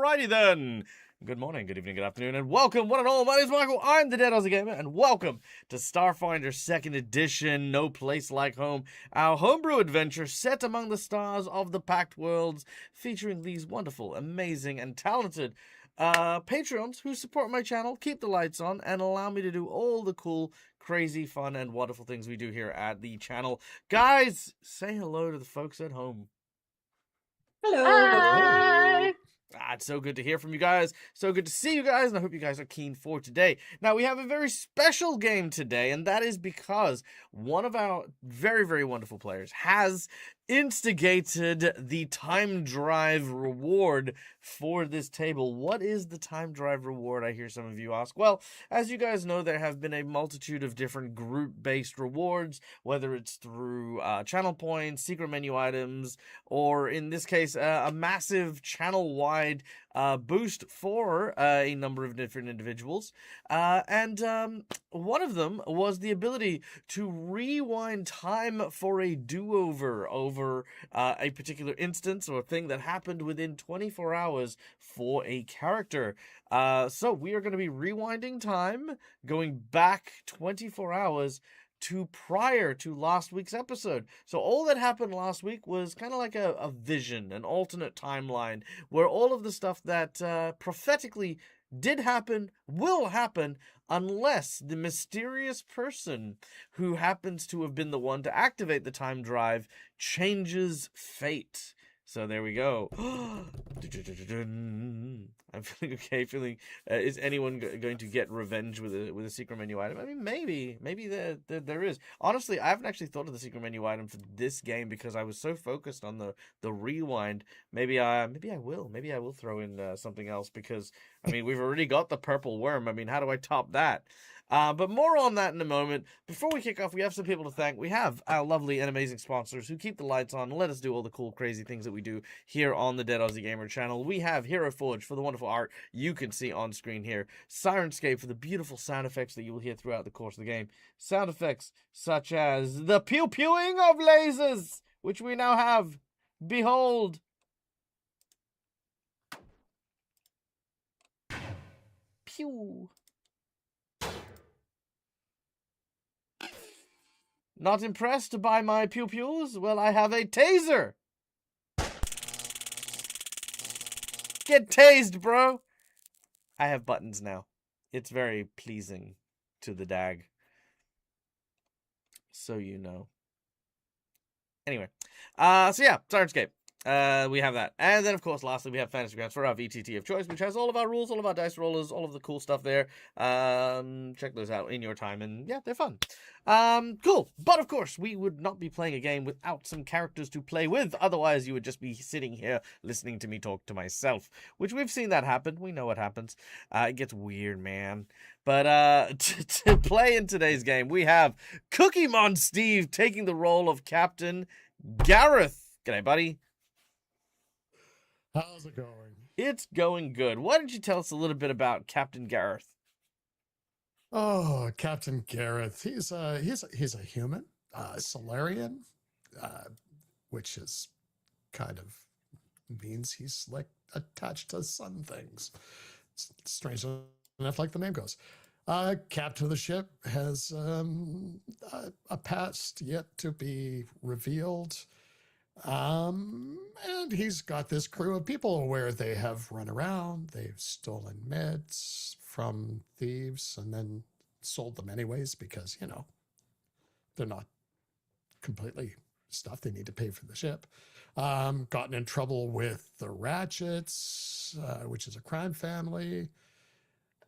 Alrighty then. Good morning, good evening, good afternoon, and welcome, one and all. My name is Michael. I'm the Dead Aussie Gamer, and welcome to Starfinder 2nd Edition, No Place Like Home, our homebrew adventure set among the stars of the Pact Worlds, featuring these wonderful, amazing, and talented Patreons who support my channel, keep the lights on, and allow me to do all the cool, crazy, fun, and wonderful things we do here at the channel. Guys, say hello to the folks at home. Hello. Hi. It's so good to hear from you guys. So good to see you guys, and I hope you guys are keen for today. Now, we have a very special game today, and that is because one of our very, very wonderful players has instigated the time drive reward for this table. What is the time drive reward, I hear some of you ask? Well, as you guys know, there have been a multitude of different group-based rewards, whether it's through channel points, secret menu items, or in this case, a massive channel-wide boost for a number of different individuals. And one of them was the ability to rewind time for a do-over over a particular instance or thing that happened within 24 hours for a character. So we are going to be rewinding time, going back 24 hours to prior to last week's episode. So all that happened last week was kind of like a vision, an alternate timeline, where all of the stuff that prophetically did happen will happen unless the mysterious person who happens to have been the one to activate the time drive changes fate. So there we go. I'm feeling okay. Is anyone going to get revenge with a secret menu item? I mean, maybe there is. Honestly, I haven't actually thought of the secret menu item for this game because I was so focused on the rewind. Maybe I will. Maybe I will throw in something else because I mean we've already got the purple worm. I mean, how do I top that? But more on that in a moment. Before we kick off, we have some people to thank. We have our lovely and amazing sponsors who keep the lights on and let us do all the cool, crazy things that we do here on the Dead Aussie Gamer channel. We have Hero Forge for the wonderful art you can see on screen here. Sirenscape for the beautiful sound effects that you will hear throughout the course of the game. Sound effects such as the pew-pewing of lasers, which we now have. Behold. Pew. Not impressed by my pew-pews? Well, I have a taser! Get tased, bro! I have buttons now. It's very pleasing to the dag. So you know. Anyway. So yeah, Sirenscape. We have that. And then, of course, lastly, we have Fantasy Grounds for our VTT of choice, which has all of our rules, all of our dice rollers, all of the cool stuff there. Check those out in your time, and yeah, they're fun. Cool. But, of course, we would not be playing a game without some characters to play with. Otherwise, you would just be sitting here listening to me talk to myself, which we've seen that happen. We know what happens. It gets weird, man. But to play in today's game, we have Cookie Mon Steve taking the role of Captain Gareth. G'day, buddy. How's it going? It's going good. Why don't you tell us a little bit about Captain Gareth? Oh, Captain Gareth. He's a human, Solarian, which is kind of means he's like attached to sun things. It's strange enough, like the name goes. Captain of the ship has a past yet to be revealed. And he's got this crew of people where they have run around, they've stolen meds from thieves and then sold them anyways because, you know, they're not completely stuffed. They need to pay for the ship. Gotten in trouble with the Ratchets, which is a crime family,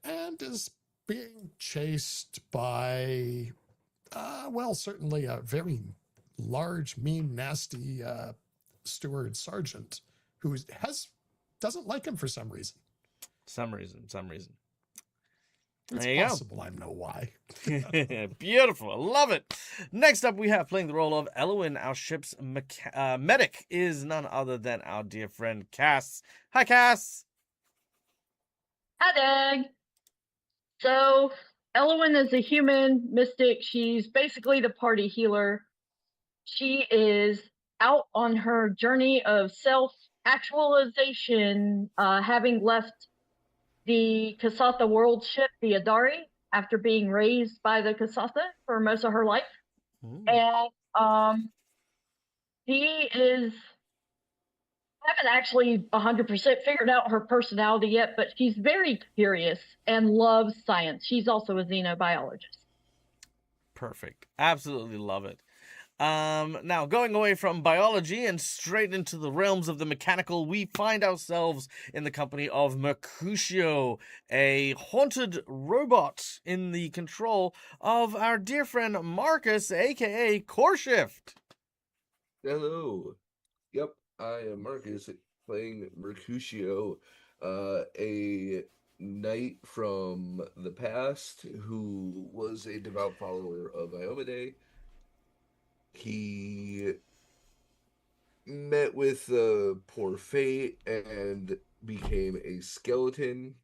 and is being chased by, well, certainly a very large, mean, nasty steward sergeant who doesn't like him for some reason. Some reason. It's There you possible I know why. Beautiful. I love it. Next up, we have playing the role of Elwyn, our ship's medic, is none other than our dear friend Cass. Hi, Cass. Hi, Doug. So, Elwyn is a human mystic. She's basically the party healer. She is out on her journey of self actualization, having left the Kasatha world ship, the Adari, after being raised by the Kasatha for most of her life. And she is, I haven't actually 100% figured out her personality yet, but she's very curious and loves science. She's also a xenobiologist. Perfect. Absolutely love it. Now, going away from biology and straight into the realms of the mechanical, we find ourselves in the company of Mercutio, a haunted robot in the control of our dear friend Marcus, aka Coreshift. Hello. Yep, I am Marcus playing Mercutio, a knight from the past who was a devout follower of Iomade. He met with poor fate and became a skeleton.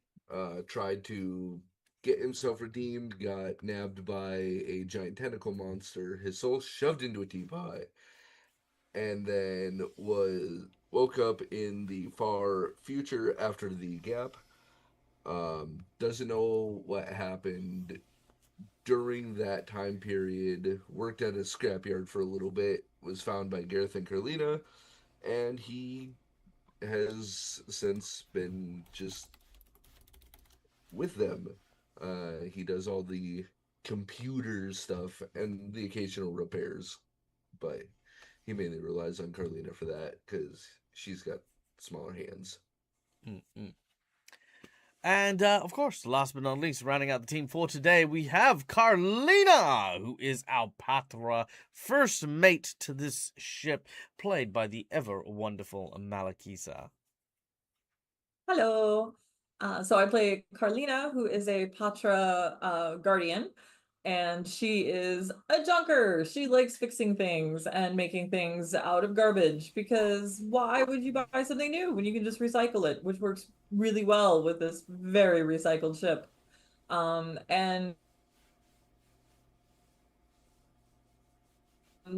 Tried to get himself redeemed, got nabbed by a giant tentacle monster, his soul shoved into a teapot, and then woke up in the far future after the gap. Doesn't know what happened during that time period. Worked at a scrapyard for a little bit. Was found by Gareth and Carlina, and he has since been just with them. He does all the computer stuff and the occasional repairs, but he mainly relies on Carlina for that because she's got smaller hands. Mm-mm. And, of course, last but not least, rounding out the team for today, we have Carlina, who is our Patra, first mate to this ship, played by the ever-wonderful Malakisa. Hello. So I play Carlina, who is a Patra guardian, and she is a junker. She likes fixing things and making things out of garbage, because why would you buy something new when you can just recycle it, which works really well with this very recycled ship. And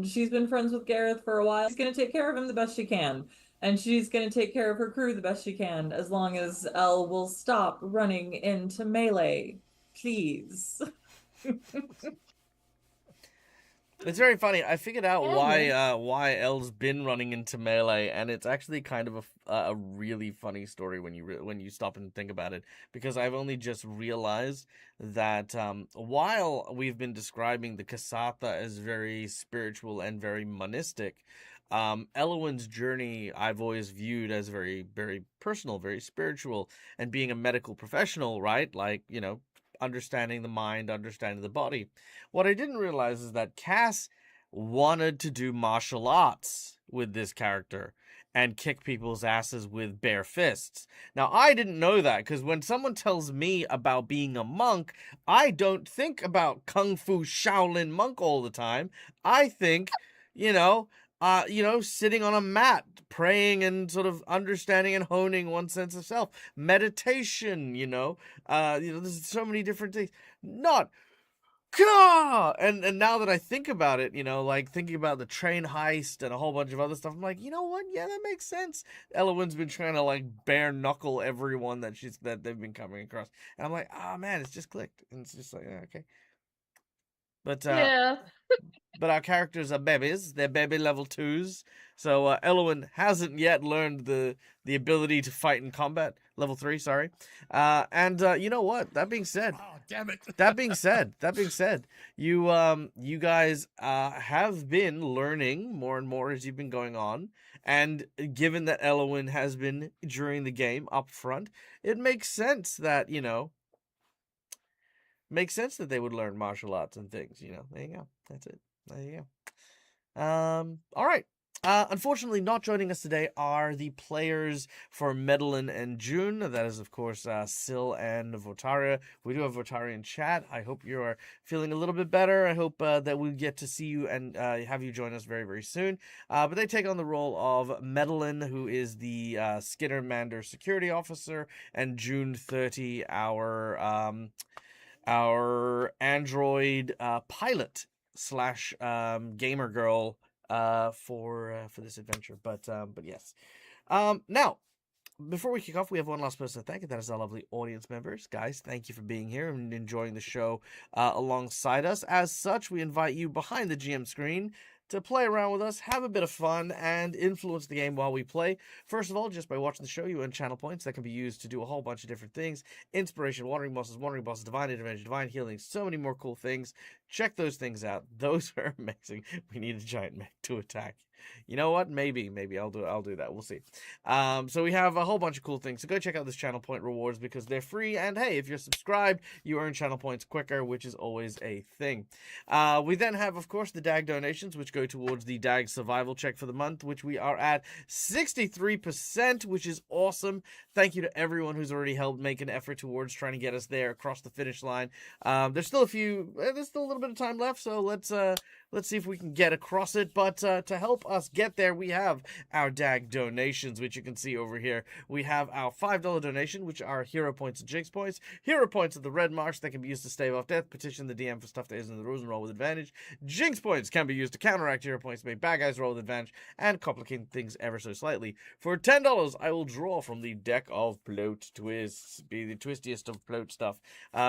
she's been friends with Gareth for a while. She's going to take care of him the best she can. And she's going to take care of her crew the best she can, as long as Elle will stop running into melee. Please. It's very funny. I figured out why Elle's been running into melee, and it's actually kind of a really funny story when you stop and think about it. Because I've only just realized that while we've been describing the Kasatha as very spiritual and very monistic, Elowin's journey I've always viewed as very, very personal, very spiritual, and being a medical professional, right? Like, understanding the mind, understanding the body. What I didn't realize is that Cass wanted to do martial arts with this character and kick people's asses with bare fists. Now, I didn't know that, because when someone tells me about being a monk, I don't think about Kung Fu Shaolin monk all the time. I think, sitting on a mat, praying and sort of understanding and honing one sense of self, meditation, there's so many different things. Not, and now that I think about it, like thinking about the train heist and a whole bunch of other stuff, I'm like, you know what? Yeah, that makes sense. Elowin's been trying to like bare knuckle everyone that they've been coming across, and I'm like, oh man, it's just clicked, and it's just like, okay. But Yeah. But our characters are babies. They're baby level 2s. So Elowin hasn't yet learned the ability to fight in combat. Level 3, sorry. And you know what? That being said, Oh, damn it. that being said, you guys have been learning more and more as you've been going on. And given that Elowin has been during the game up front, it makes sense that, they would learn martial arts and things, There you go. That's it. There you go. All right. Unfortunately, not joining us today are the players for Medellin and June. That is, of course, Sil and Votaria. We do have Votaria in chat. I hope you are feeling a little bit better. I hope that we get to see you and have you join us very, very soon. But they take on the role of Medellin, who is the Skittermander security officer, and June 30, our android pilot / gamer girl for this adventure. But yes, Now, before we kick off, we have one last person to thank, and that is our lovely audience members. Guys, thank you for being here and enjoying the show alongside us. As such, we invite you behind the GM screen to play around with us, have a bit of fun, and influence the game while we play. First of all, just by watching the show, you earn channel points that can be used to do a whole bunch of different things. Inspiration, wandering bosses, divine intervention, divine healing, so many more cool things. Check those things out. Those are amazing. We need a giant mech to attack. You know what? Maybe I'll do that. We'll see. So we have a whole bunch of cool things. So go check out this channel point rewards because they're free. And hey, if you're subscribed, you earn channel points quicker, which is always a thing. We then have, of course, the DAG donations, which go towards the DAG survival check for the month, which we are at 63%, which is awesome. Thank you to everyone who's already helped make an effort towards trying to get us there across the finish line. There's still a little bit of time left, so let's see if we can get across it. But to help us get there, we have our DAG donations, which you can see over here. We have our $5 donation, which are hero points and jinx points. Hero points are the red marks that can be used to stave off death, petition the DM for stuff that isn't in the rules and roll with advantage. Jinx points can be used to counteract hero points, make bad guys roll with advantage, and complicate things ever so slightly. For $10, I will draw from the deck of plot twists, be the twistiest of plot stuff.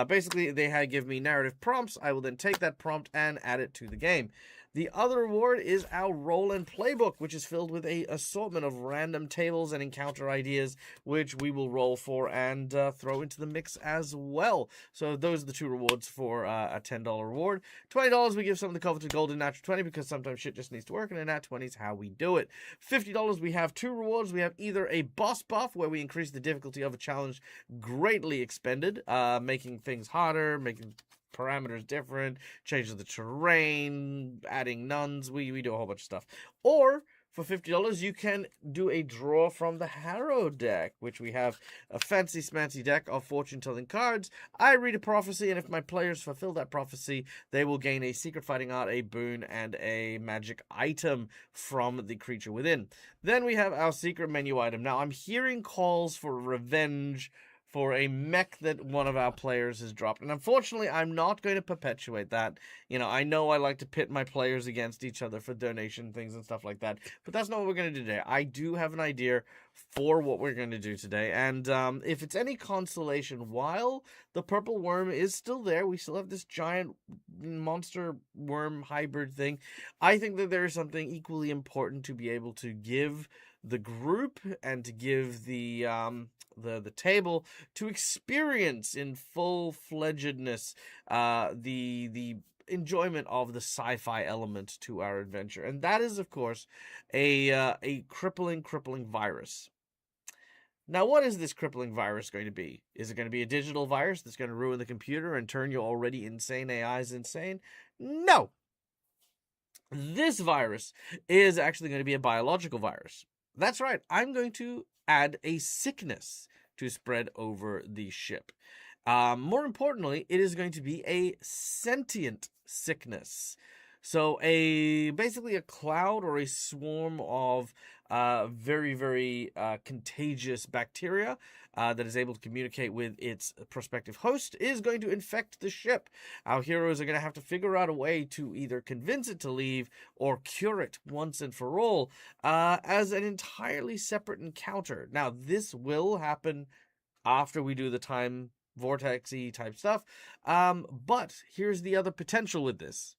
Basically, they give me narrative prompts. I will then take that prompt and add it to the game. The other reward is our roll and playbook, which is filled with a assortment of random tables and encounter ideas, which we will roll for and throw into the mix as well. So those are the two rewards for a $10 reward. $20, we give some of the coveted golden natural 20 because sometimes shit just needs to work, and a nat 20 is how we do it. $50, we have two rewards. We have either a boss buff, where we increase the difficulty of a challenge greatly expended, making things harder, making parameters different, changes the terrain, adding nuns, we do a whole bunch of stuff. Or for $50, you can do a draw from the Harrow deck, which we have a fancy smancy deck of fortune-telling cards. I read a prophecy, and if my players fulfill that prophecy, they will gain a secret fighting art, a boon, and a magic item from the creature within. Then we have our secret menu item. Now, I'm hearing calls for revenge for a mech that one of our players has dropped. And unfortunately, I'm not going to perpetuate that. You know, I know I like to pit my players against each other for donation things and stuff like that, but that's not what we're going to do today. I do have an idea for what we're going to do today, and if it's any consolation, while the purple worm is still there, we still have this giant monster worm hybrid thing. I think that there is something equally important to be able to give the group and to give the table to experience in full-fledgedness the enjoyment of the sci-fi element to our adventure, and that is, of course, a crippling virus. Now, what is this crippling virus going to be? Is it going to be a digital virus that's going to ruin the computer and turn your already insane AIs insane? No! This virus is actually going to be a biological virus. That's right, I'm going to add a sickness to spread over the ship. More importantly, it is going to be a sentient sickness. So basically a cloud or a swarm of very contagious bacteria that is able to communicate with its prospective host is going to infect the ship. Our heroes are going to have to figure out a way to either convince it to leave or cure it once and for all as an entirely separate encounter. Now, this will happen after we do the time vortex-y type stuff, but here's the other potential with this.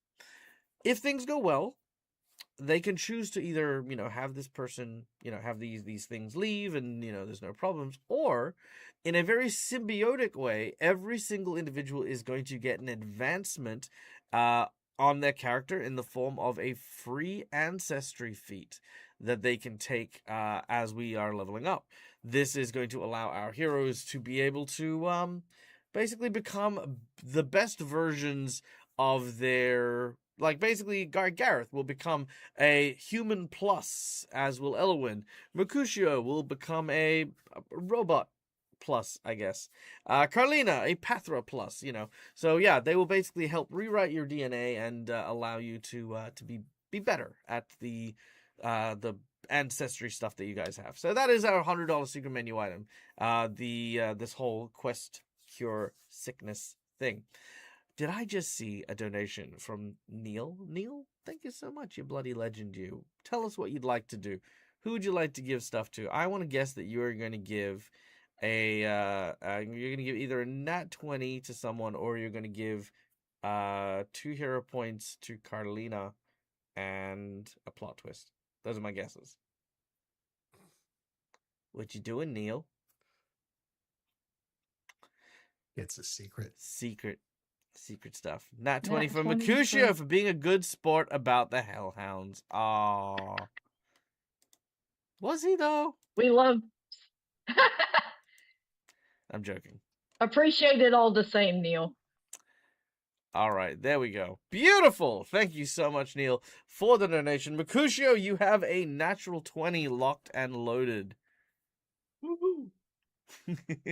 If things go well, they can choose to either, have this person, have these things leave and, there's no problems, or in a very symbiotic way, every single individual is going to get an advancement on their character in the form of a free ancestry feat that they can take as we are leveling up. This is going to allow our heroes to be able to basically become the best versions of their... Like, basically, Gareth will become a human plus, as will Elwyn. Mercutio will become a robot plus, I guess. Carlina, a Pathra plus, So, yeah, they will basically help rewrite your DNA and allow you to be better at the ancestry stuff that you guys have. So that is our $100 secret menu item. This whole quest cure sickness thing. Did I just see a donation from Neil? Neil, thank you so much, you bloody legend, you. Tell us what you'd like to do. Who would you like to give stuff to? I want to guess that you're going to give you're going to give either a nat 20 to someone, or you're going to give 2 hero points to Carlina and a plot twist. Those are my guesses. What you doing, Neil? It's a secret. Secret stuff. Nat 20 Nat for 20 Mercutio for- for being a good sport about the Hellhounds. Aw. Was he, though? We love I'm joking. appreciate it all the same, Neil. All right, there we go. Beautiful. Thank you so much, Neil, for the donation. Mercutio, you have a natural 20 locked and loaded. Woohoo.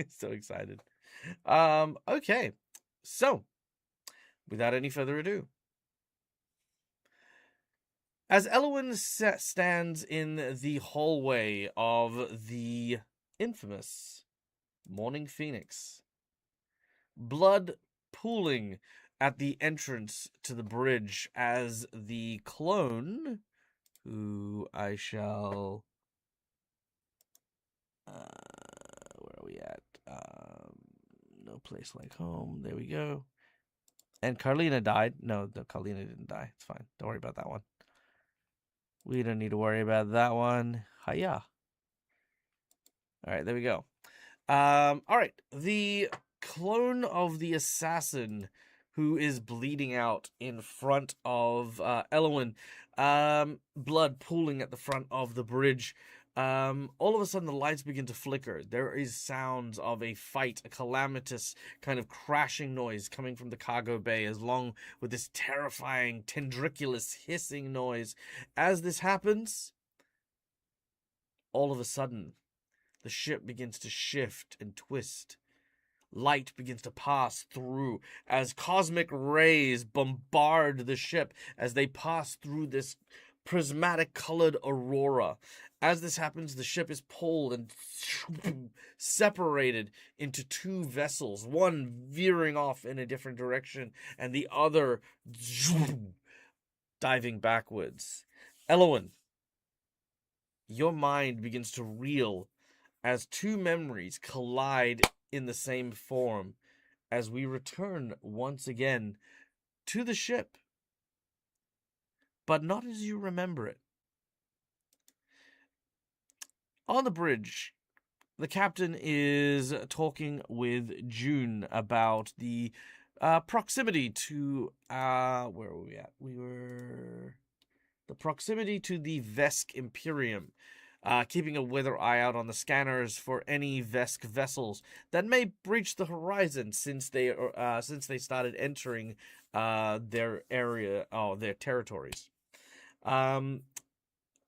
So excited. Okay. So, without any further ado, as Elwyn stands in the hallway of the infamous Morning Phoenix, blood pooling at the entrance to the bridge as the clone, who I shall... where are we at? No place like home. There we go. And Carlina died. No, Carlina didn't die. It's fine. Don't worry about that one. We don't need to worry about that one. Hiya. All right, there we go. All right. The clone of the assassin who is bleeding out in front of Elwyn, blood pooling at the front of the bridge. All of a sudden the lights begin to flicker. There is sounds of a fight, a calamitous kind of crashing noise coming from the cargo bay, along with this terrifying, tendriculous hissing noise. As this happens, all of a sudden, the ship begins to shift and twist. Light begins to pass through as cosmic rays bombard the ship as they pass through this prismatic colored aurora. As this happens, the ship is pulled and separated into 2 vessels, one veering off in a different direction and the other diving backwards. Elwyn, your mind begins to reel as 2 memories collide in the same form as we return once again to the ship, but not as you remember it. On the bridge, the captain is talking with June about the proximity to where were we at? We were the proximity to the Vesk Imperium. Keeping a weather eye out on the scanners for any Vesk vessels that may breach the horizon since they started entering their area, their territories.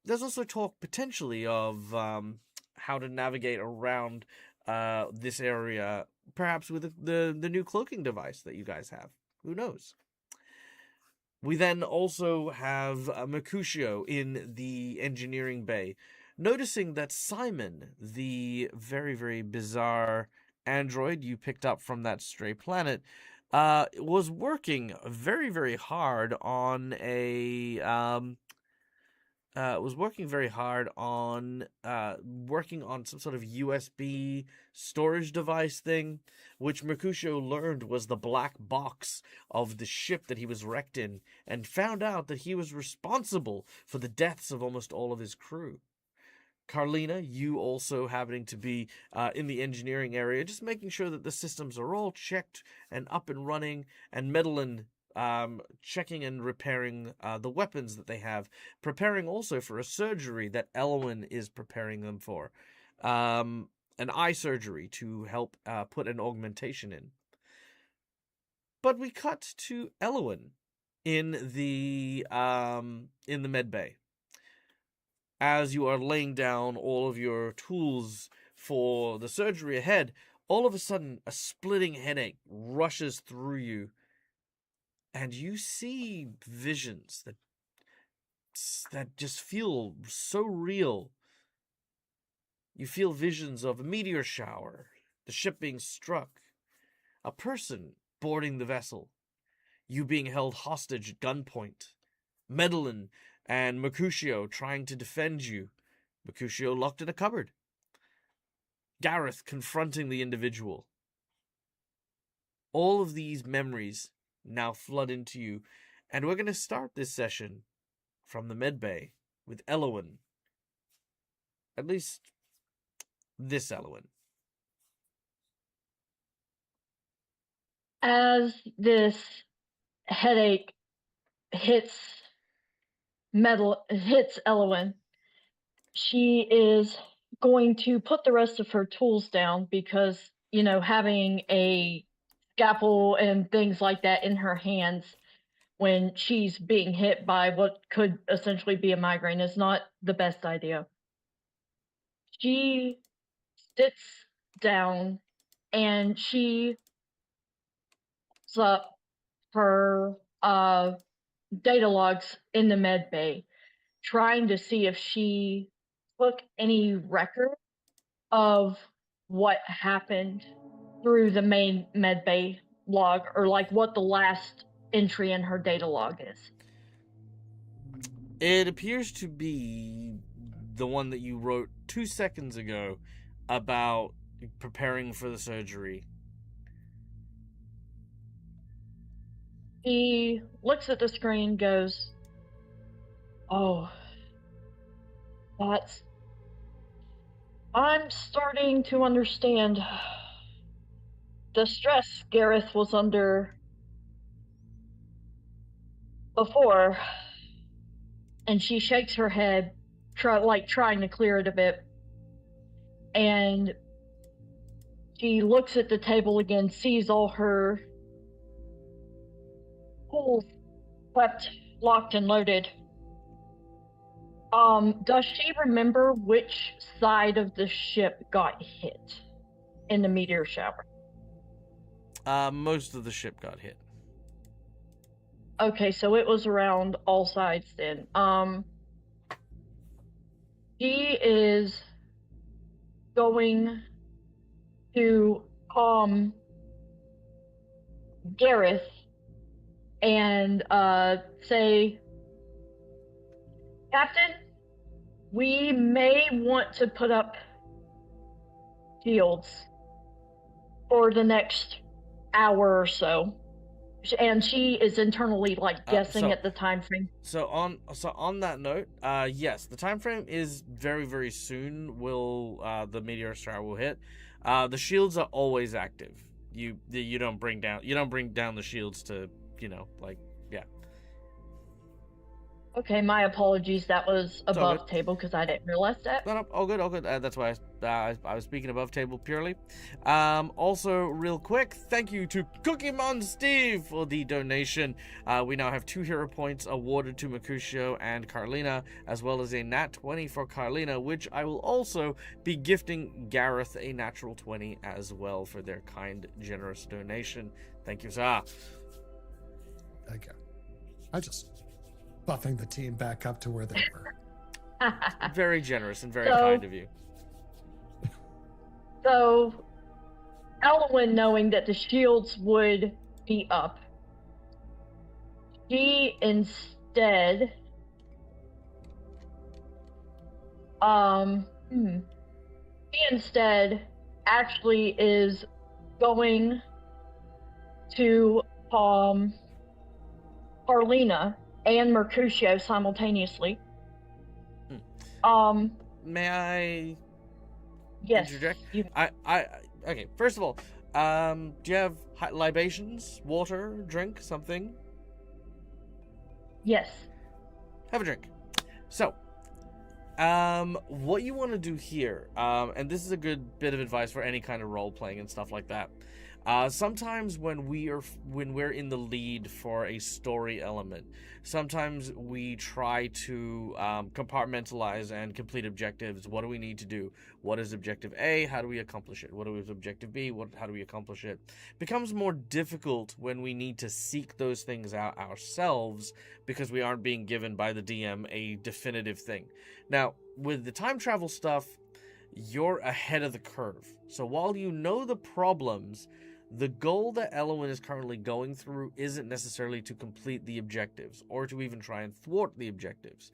There's also talk potentially of how to navigate around this area, perhaps with the new cloaking device that you guys have. Who knows? We then also have Mercutio in the engineering bay, noticing that Simon, the very, very bizarre android you picked up from that stray planet, was working very, very hard on working on some sort of USB storage device thing, which Mercutio learned was the black box of the ship that he was wrecked in, and found out that he was responsible for the deaths of almost all of his crew. Carlina, you also happening to be in the engineering area, just making sure that the systems are all checked and up and running, and Medellin checking and repairing the weapons that they have, preparing also for a surgery that Elwyn is preparing them for, an eye surgery to help put an augmentation in. But we cut to Elwyn in the med bay. As you are laying down all of your tools for the surgery ahead, all of a sudden a splitting headache rushes through you, and you see visions that just feel so real. You feel visions of a meteor shower, the ship being struck, a person boarding the vessel, you being held hostage at gunpoint, Medellin and Mercutio trying to defend you, Mercutio locked in a cupboard. Gareth confronting the individual. All of these memories now flood into you, and we're going to start this session from the medbay with Elowen. At least this Elowen. As this headache hits Elowen, she is going to put the rest of her tools down because, having a scalpel and things like that in her hands when she's being hit by what could essentially be a migraine is not the best idea. She sits down and she pulls up her data logs in the med bay, trying to see if she took any record of what happened through the main med bay log, or like what the last entry in her data log is. It appears to be the one that you wrote 2 seconds ago about preparing for the surgery. He looks at the screen, goes, "Oh, I'm starting to understand the stress Gareth was under before." And she shakes her head, trying to clear it a bit. And she looks at the table again, sees all her tools kept locked and loaded. Does she remember which side of the ship got hit in the meteor shower? Most of the ship got hit. Okay, so it was around all sides then. He is going to calm Gareth and say, "Captain, we may want to put up shields for the next hour or so." And she is internally guessing at the time frame. So on that note, yes, the time frame is very, very soon. The meteor shower will hit. The shields are always active. You don't bring down the shields to yeah. Okay, my apologies. That was above table because I didn't realize that. No, all good. That's why I was speaking above table purely. Also, real quick, thank you to Cookiemon Steve for the donation. We now have 2 hero points awarded to Mercutio and Carlina, as well as a nat 20 for Carlina, which I will also be gifting Gareth a natural 20 as well for their kind, generous donation. Thank you, sir. Okay. I just buffing the team back up to where they were. Very generous and very kind of you. So, Elowen, knowing that the shields would be up, she instead actually is going to Carlina and Mercutio simultaneously. May I yes, interject? Okay, first of all, do you have libations, water, drink, something? Yes. Have a drink. So, what you want to do here, and this is a good bit of advice for any kind of role playing and stuff like that. Sometimes when we're in the lead for a story element, sometimes we try to compartmentalize and complete objectives. What do we need to do? What is objective A? How do we accomplish it? What is objective B? How do we accomplish it? It becomes more difficult when we need to seek those things out ourselves because we aren't being given by the DM a definitive thing. Now, with the time travel stuff, you're ahead of the curve. So while you know the problems, the goal that Elowen is currently going through isn't necessarily to complete the objectives or to even try and thwart the objectives.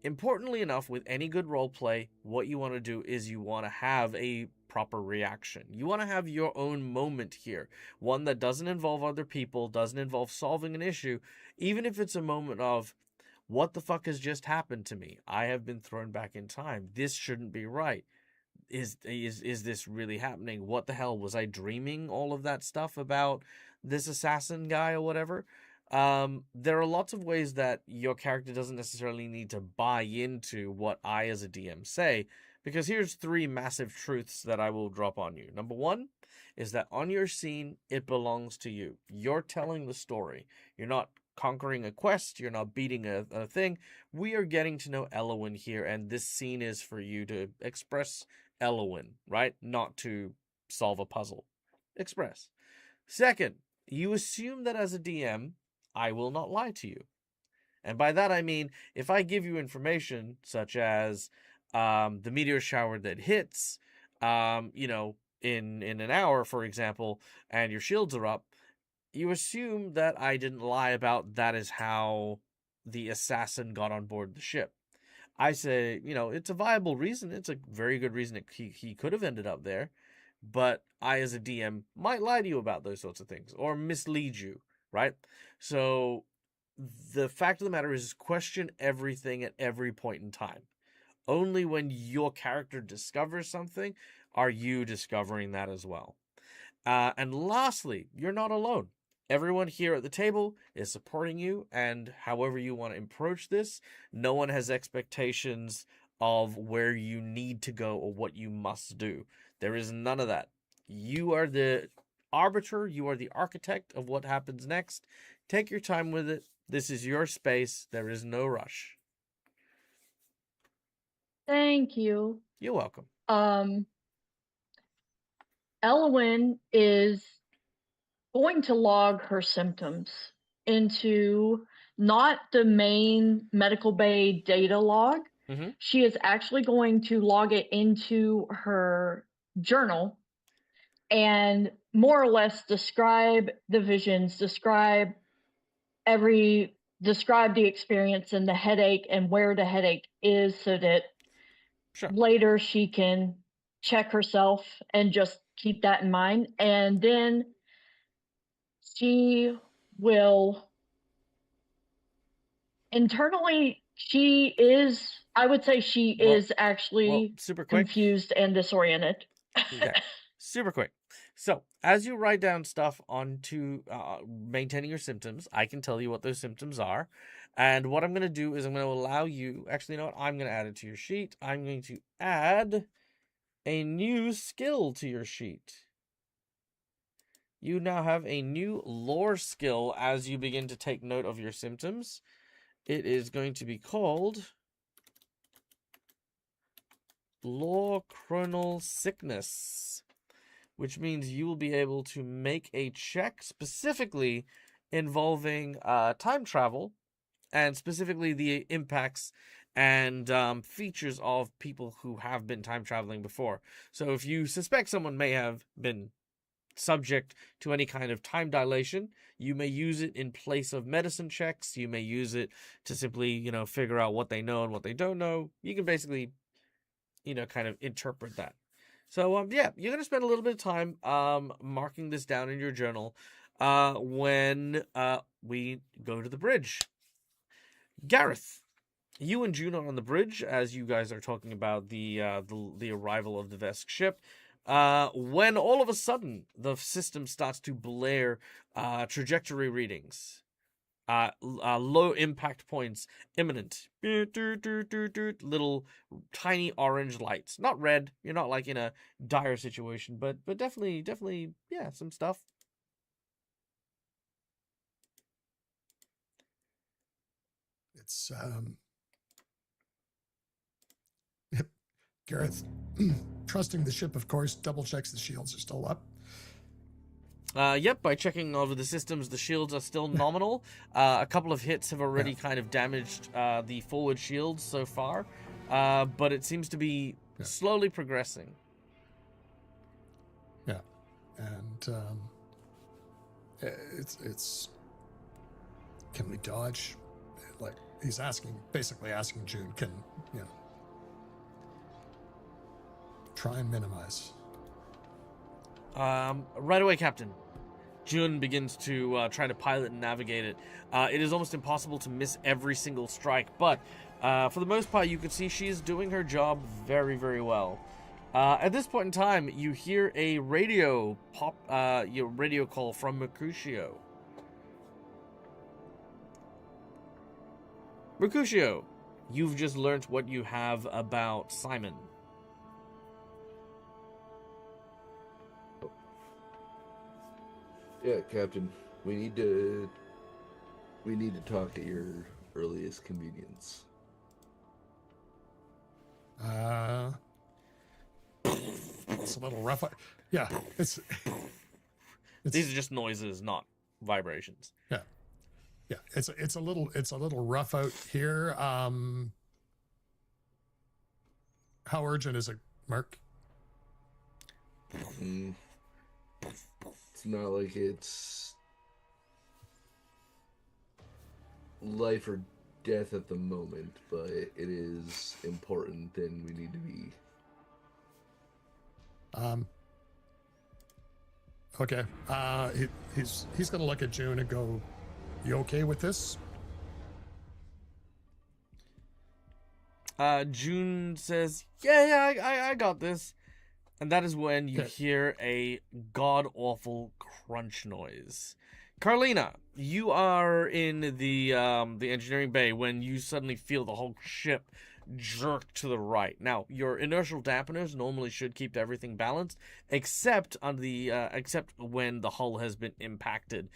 Importantly enough, with any good role play, what you want to do is you want to have a proper reaction. You want to have your own moment here, one that doesn't involve other people, doesn't involve solving an issue, even if it's a moment of, what the fuck has just happened to me? I have been thrown back in time. This shouldn't be right. Is this really happening? What the hell? Was I dreaming all of that stuff about this assassin guy or whatever? There are lots of ways that your character doesn't necessarily need to buy into what I as a DM say, because here's 3 massive truths that I will drop on you. Number 1 is that on your scene, it belongs to you. You're telling the story. You're not conquering a quest. You're not beating a thing. We are getting to know Elowin here, and this scene is for you to express Elowin, right? Not to solve a puzzle. Express. Second, you assume that as a DM, I will not lie to you. And by that I mean, if I give you information such as the meteor shower that hits, in an hour, for example, and your shields are up, you assume that I didn't lie about that is how the assassin got on board the ship. I say, it's a viable reason. It's a very good reason he could have ended up there. But I, as a DM, might lie to you about those sorts of things or mislead you, right? So the fact of the matter is question everything at every point in time. Only when your character discovers something are you discovering that as well. And lastly, you're not alone. Everyone here at the table is supporting you, and however you want to approach this, no one has expectations of where you need to go or what you must do. There is none of that. You are the arbiter, you are the architect of what happens next. Take your time with it. This is your space. There is no rush. Thank you. You're welcome. Elwyn is going to log her symptoms into not the main medical bay data log. Mm-hmm. She is actually going to log it into her journal and more or less describe the visions, describe the experience and the headache and where the headache is, so that later she can check herself and just keep that in mind. And then she will internally, I would say she is actually super quick. Confused and disoriented. Okay. Super quick. So, as you write down stuff onto maintaining your symptoms, I can tell you what those symptoms are. And what I'm going to do is I'm going to allow you, actually, you know what? I'm going to add it to your sheet. I'm going to add a new skill to your sheet. You now have a new lore skill as you begin to take note of your symptoms. It is going to be called Lore Chronal Sickness, which means you will be able to make a check specifically involving time travel, and specifically the impacts and features of people who have been time traveling before. So if you suspect someone may have been subject to any kind of time dilation, you may use it in place of medicine checks. You may use it to simply, figure out what they know and what they don't know. You can basically, kind of interpret that. So, you're going to spend a little bit of time marking this down in your journal when we go to the bridge. Gareth, you and June are on the bridge as you guys are talking about the arrival of the Vesk ship. When all of a sudden the system starts to blare trajectory readings. Low impact points imminent. Little tiny orange lights. Not red. You're not like in a dire situation, but definitely, yeah, some stuff. It's Gareth, trusting the ship, of course, double checks the shields are still up. Yep, by checking over the systems, the shields are still nominal. A couple of hits have already kind of damaged the forward shields so far, but it seems to be slowly progressing. Yeah, and it's can we dodge? Like, he's basically asking June, can, you know, try and minimize. Right away, Captain. June begins to try to pilot and navigate it. It is almost impossible to miss every single strike, but for the most part, you can see she is doing her job very, very well. At this point in time, you hear a radio call from Mercutio. Mercutio, you've just learnt what you have about Simon. Yeah, Captain. We need to talk at your earliest convenience. It's a little rough. Yeah, it's These are just noises, not vibrations. yeah. It's a little rough out here. How urgent is it, Mark? It's not like it's life or death at the moment, but it is important, and we need to be. Okay. He's gonna look at June and go, "You okay with this?" June says, "Yeah, I got this." And that is when you Okay. hear a god-awful crunch noise. Carlina, you are in the engineering bay when you suddenly feel the whole ship jerk to the right. Now, your inertial dampeners normally should keep everything balanced, except when the hull has been impacted.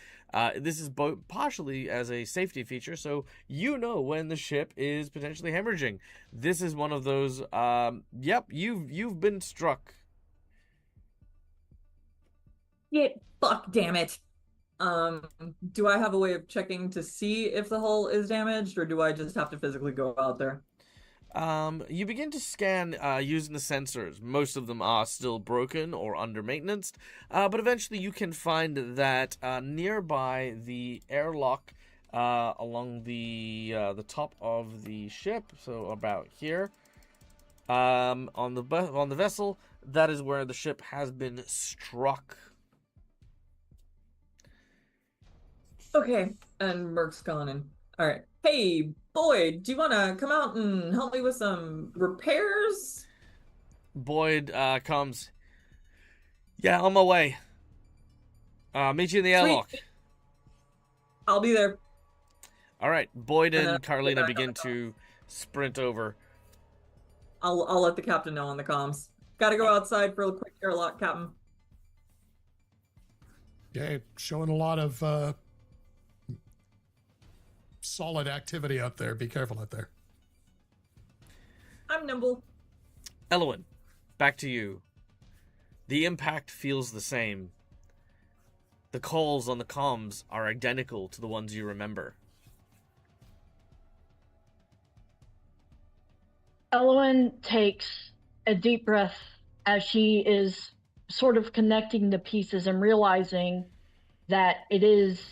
This is partially as a safety feature, so you know when the ship is potentially hemorrhaging. This is one of those. Yep, you've been struck. Yeah, fuck, damn it. Do I have a way of checking to see if the hull is damaged, or do I just have to physically go out there? You begin to scan using the sensors. Most of them are still broken or under maintenance, but eventually you can find that nearby the airlock along the top of the ship, so about here, on the vessel, that is where the ship has been struck. Okay, and Merc's gone in. All right. Hey, Boyd, do you want to come out and help me with some repairs? Boyd comes. Yeah, on my way. Meet you in the Sweet. airlock. I'll be there. All right, Boyd and Get Carlina back on begin the to sprint over. I'll let the captain know on the comms. Gotta go outside for a quick airlock, Captain. Yeah, showing a lot of solid activity out there. Be careful out there. I'm nimble. Elwyn, back to you. The impact feels the same. The calls on the comms are identical to the ones you remember. Elwyn takes a deep breath as she is sort of connecting the pieces and realizing that it is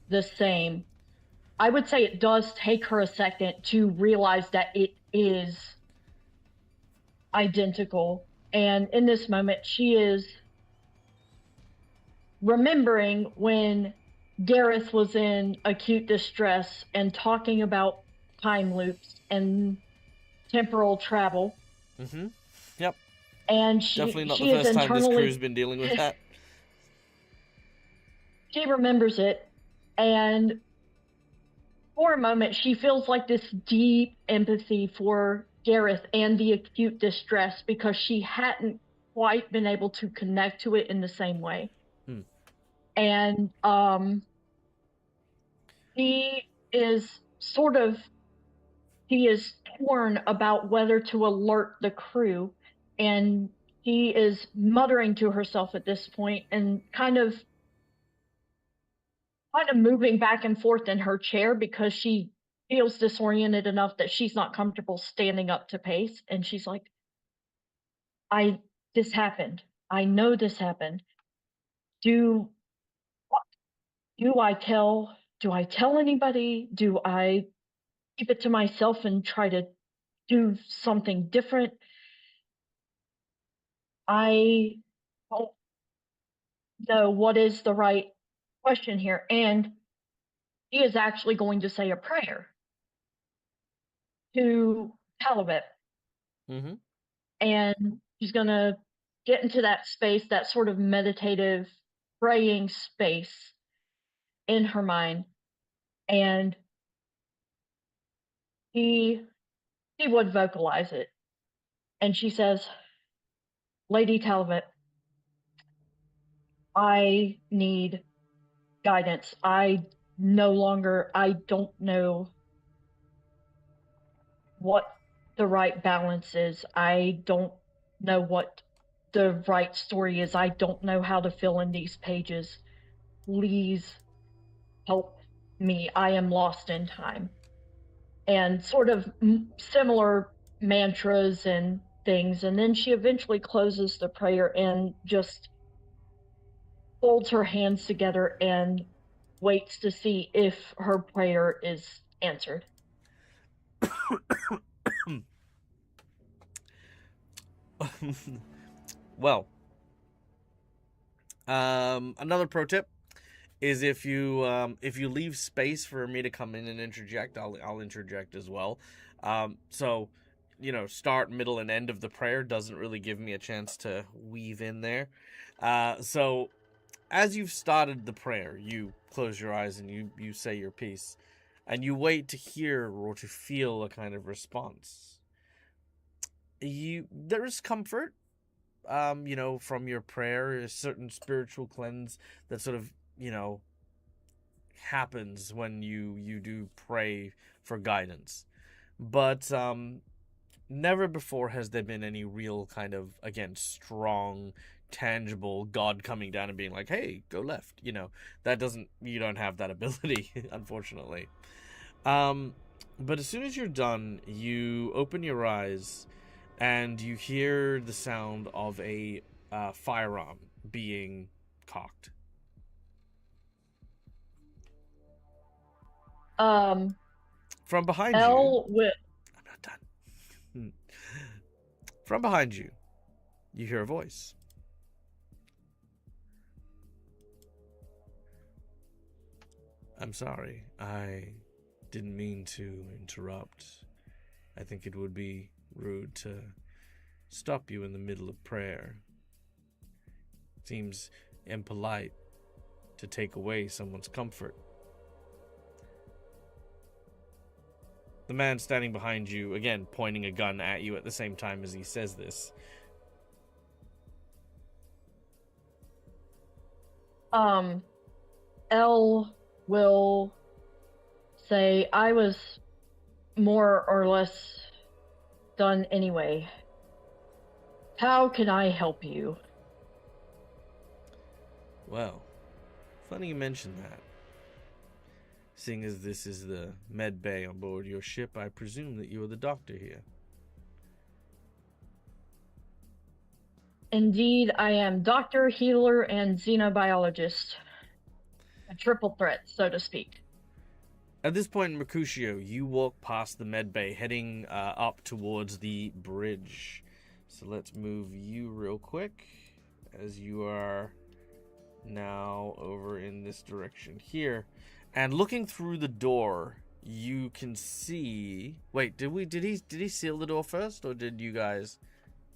the same. I would say it does take her a second to realize that it is identical. And in this moment, she is remembering when Gareth was in acute distress and talking about time loops and temporal travel. Mm-hmm. Yep. And Definitely not she the is first time this internally, crew's been dealing with that. she remembers it, and for a moment she feels like this deep empathy for Gareth and the acute distress because she hadn't quite been able to connect to it in the same way. And he is torn about whether to alert the crew, and he is muttering to herself at this point and kind of moving back and forth in her chair because she feels disoriented enough that she's not comfortable standing up to pace. And she's like, this happened. I know this happened. Do I tell anybody? Do I keep it to myself and try to do something different. I don't know what is the right question here. And he is actually going to say a prayer to Halibut. Mm-hmm. And she's going to get into that space, that sort of meditative praying space in her mind. And he would vocalize it. And she says, Lady Talbot, I need guidance. I don't know what the right balance is. I don't know what the right story is. I don't know how to fill in these pages. Please help me. I am lost in time. And sort of similar mantras and things. And then she eventually closes the prayer and just folds her hands together and waits to see if her prayer is answered. Well, another pro tip is if you leave space for me to come in and interject, I'll interject as well. So, start, middle, and end of the prayer doesn't really give me a chance to weave in there. So as you've started the prayer, you close your eyes and you say your piece, and you wait to hear or to feel a kind of response. There is comfort, from your prayer, a certain spiritual cleanse that sort of, happens when you do pray for guidance. But never before has there been any real kind of, again, strong, tangible God coming down and being like, hey, go left. You don't have that ability, unfortunately. But as soon as you're done, you open your eyes and you hear the sound of a firearm being cocked. From behind you. I'm not done. From behind you, you hear a voice. I'm sorry. I didn't mean to interrupt. I think it would be rude to stop you in the middle of prayer. Seems impolite to take away someone's comfort. The man standing behind you, again, pointing a gun at you at the same time as he says this. Elle will say, I was more or less done anyway. How can I help you? Well, funny you mention that. Seeing as this is the med bay on board your ship, I presume that you are the doctor here. Indeed, I am doctor, healer, and xenobiologist. A triple threat, so to speak. At this point, Mercutio, you walk past the med bay, heading up towards the bridge. So let's move you real quick, as you are now over in this direction here. And looking through the door, you can see... Wait, did he seal the door first, or did you guys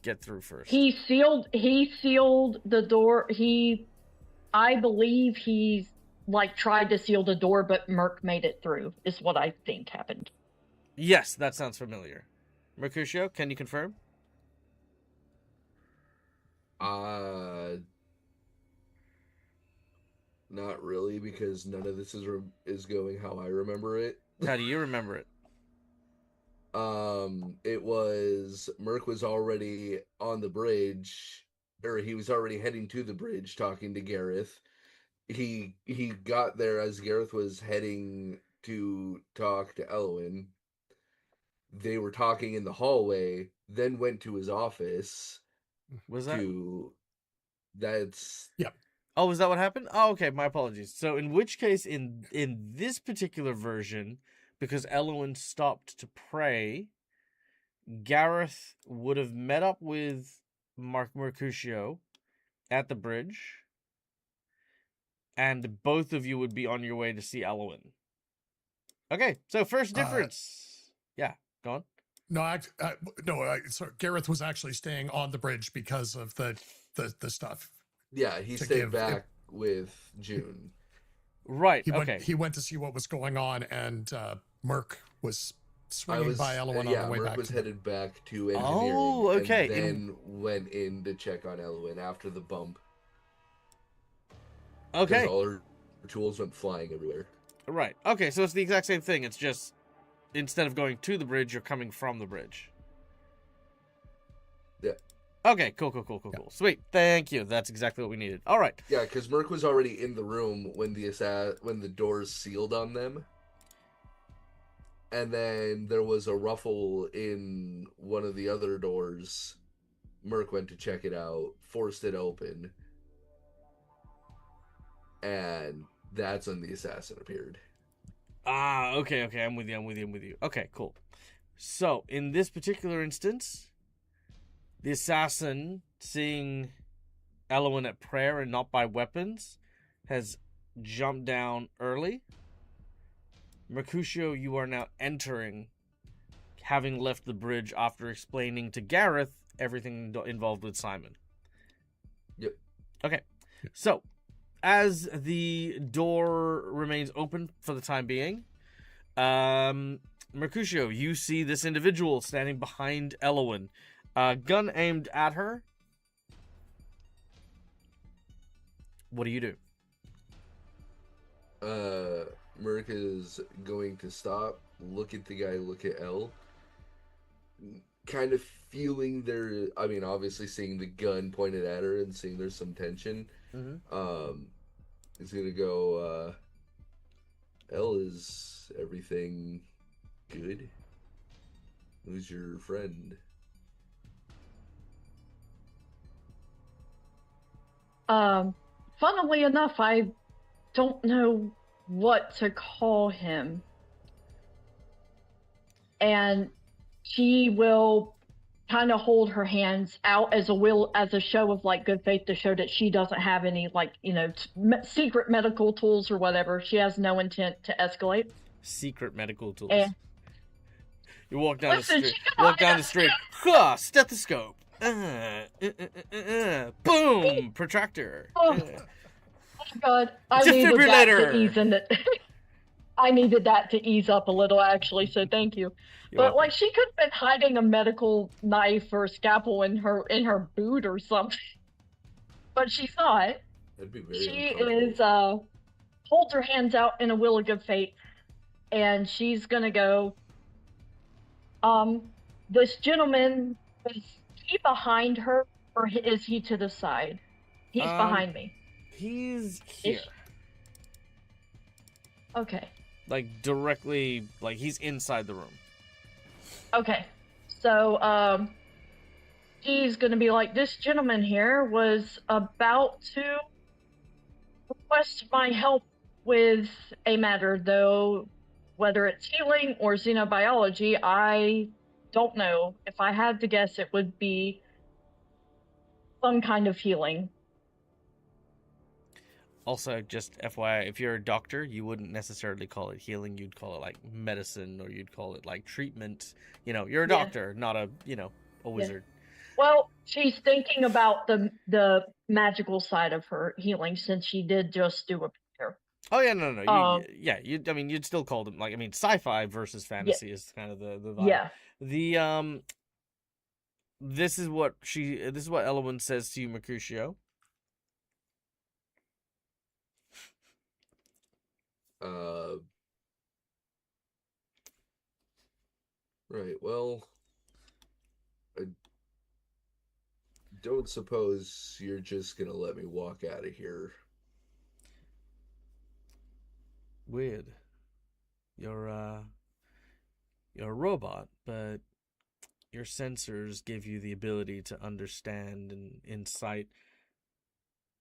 get through first? He sealed the door. I believe he tried to seal the door, but Merc made it through, is what I think happened. Yes, that sounds familiar. Mercutio, can you confirm? Not really, because none of this is going how I remember it. How do you remember it? It was Merc was already on the bridge, or he was already heading to the bridge talking to Gareth. He got there as Gareth was heading to talk to Elwyn. They were talking in the hallway, then went to his office. Was that? That's... Yep. Oh, is that what happened? Oh, okay, my apologies. So in which case, in this particular version, because Elowen stopped to pray, Gareth would have met up with Mercutio at the bridge, and both of you would be on your way to see Elowen. Okay, so first difference. Yeah, go on. No, so Gareth was actually staying on the bridge because of the stuff. Yeah, he To stayed give back with June. Right, He okay. went to see what was going on, and Merc was swinging by Elowen on the way Merc back. was headed back to engineering. Oh, okay. And then went in to check on Elowen after the bump. Okay. Because all her tools went flying everywhere. Right. Okay, so it's the exact same thing. It's just instead of going to the bridge, you're coming from the bridge. Yeah. Okay, cool. Yeah. Sweet. Thank you. That's exactly what we needed. All right. Yeah, because Merc was already in the room when the doors sealed on them. And then there was a ruffle in one of the other doors. Merc went to check it out, forced it open. And that's when the assassin appeared. Ah, okay. I'm with you. Okay, cool. So, in this particular instance, the assassin, seeing Elowen at prayer and not by weapons, has jumped down early. Mercutio, you are now entering, having left the bridge after explaining to Gareth everything involved with Simon. Yep. Okay. So, as the door remains open for the time being, Mercutio, you see this individual standing behind Elowen, gun aimed at her. What do you do? Merc is going to stop, look at the guy, look at Elle. Kind of feeling obviously seeing the gun pointed at her and seeing there's some tension. Mm-hmm. He's gonna go, Elle, is everything good? Who's your friend? Funnily enough, I don't know what to call him. And she will kind of hold her hands out as a show of like good faith to show that she doesn't have any secret medical tools or whatever. She has no intent to escalate. Secret medical tools. And you walk down listen, the street. Huh, stethoscope. Boom, protractor. Oh God, I needed that to ease into. I needed that to ease up a little, actually. So thank you. But like, she could have been hiding a medical knife or scalpel in her boot or something. But she's not. That'd be very She is holds her hands out in a will of good fate, and she's gonna go. This gentleman, is he behind her, or is he to the side? He's behind me. He's here. Okay. Like directly, like he's inside the room. Okay. So, he's gonna be like, this gentleman here was about to request my help with a matter, though whether it's healing or xenobiology, I don't know. If I had to guess, it would be some kind of healing. Also, just FYI, if you're a doctor, you wouldn't necessarily call it healing. You'd call it like medicine, or you'd call it like treatment. You know, you're a doctor, not a wizard. Well, she's thinking about the magical side of her healing, since she did just do a prayer. Oh yeah, no. You'd still call them sci-fi versus fantasy is kind of the vibe. Yeah. The this is what Elowen says to you, Mercutio. Right, well, I don't suppose you're just gonna let me walk out of here. Weird. You're a robot, but your sensors give you the ability to understand and incite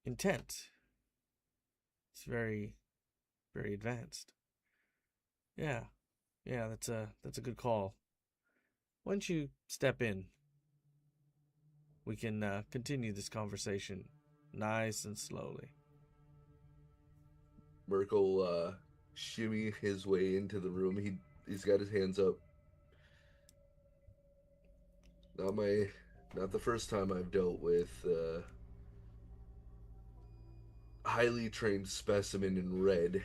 intent. It's very, very advanced. Yeah. Yeah, that's a good call. Why don't you step in? We can continue this conversation nice and slowly. Merkel shimmy his way into the room. He's got his hands up. Not the first time I've dealt with highly trained specimen in red.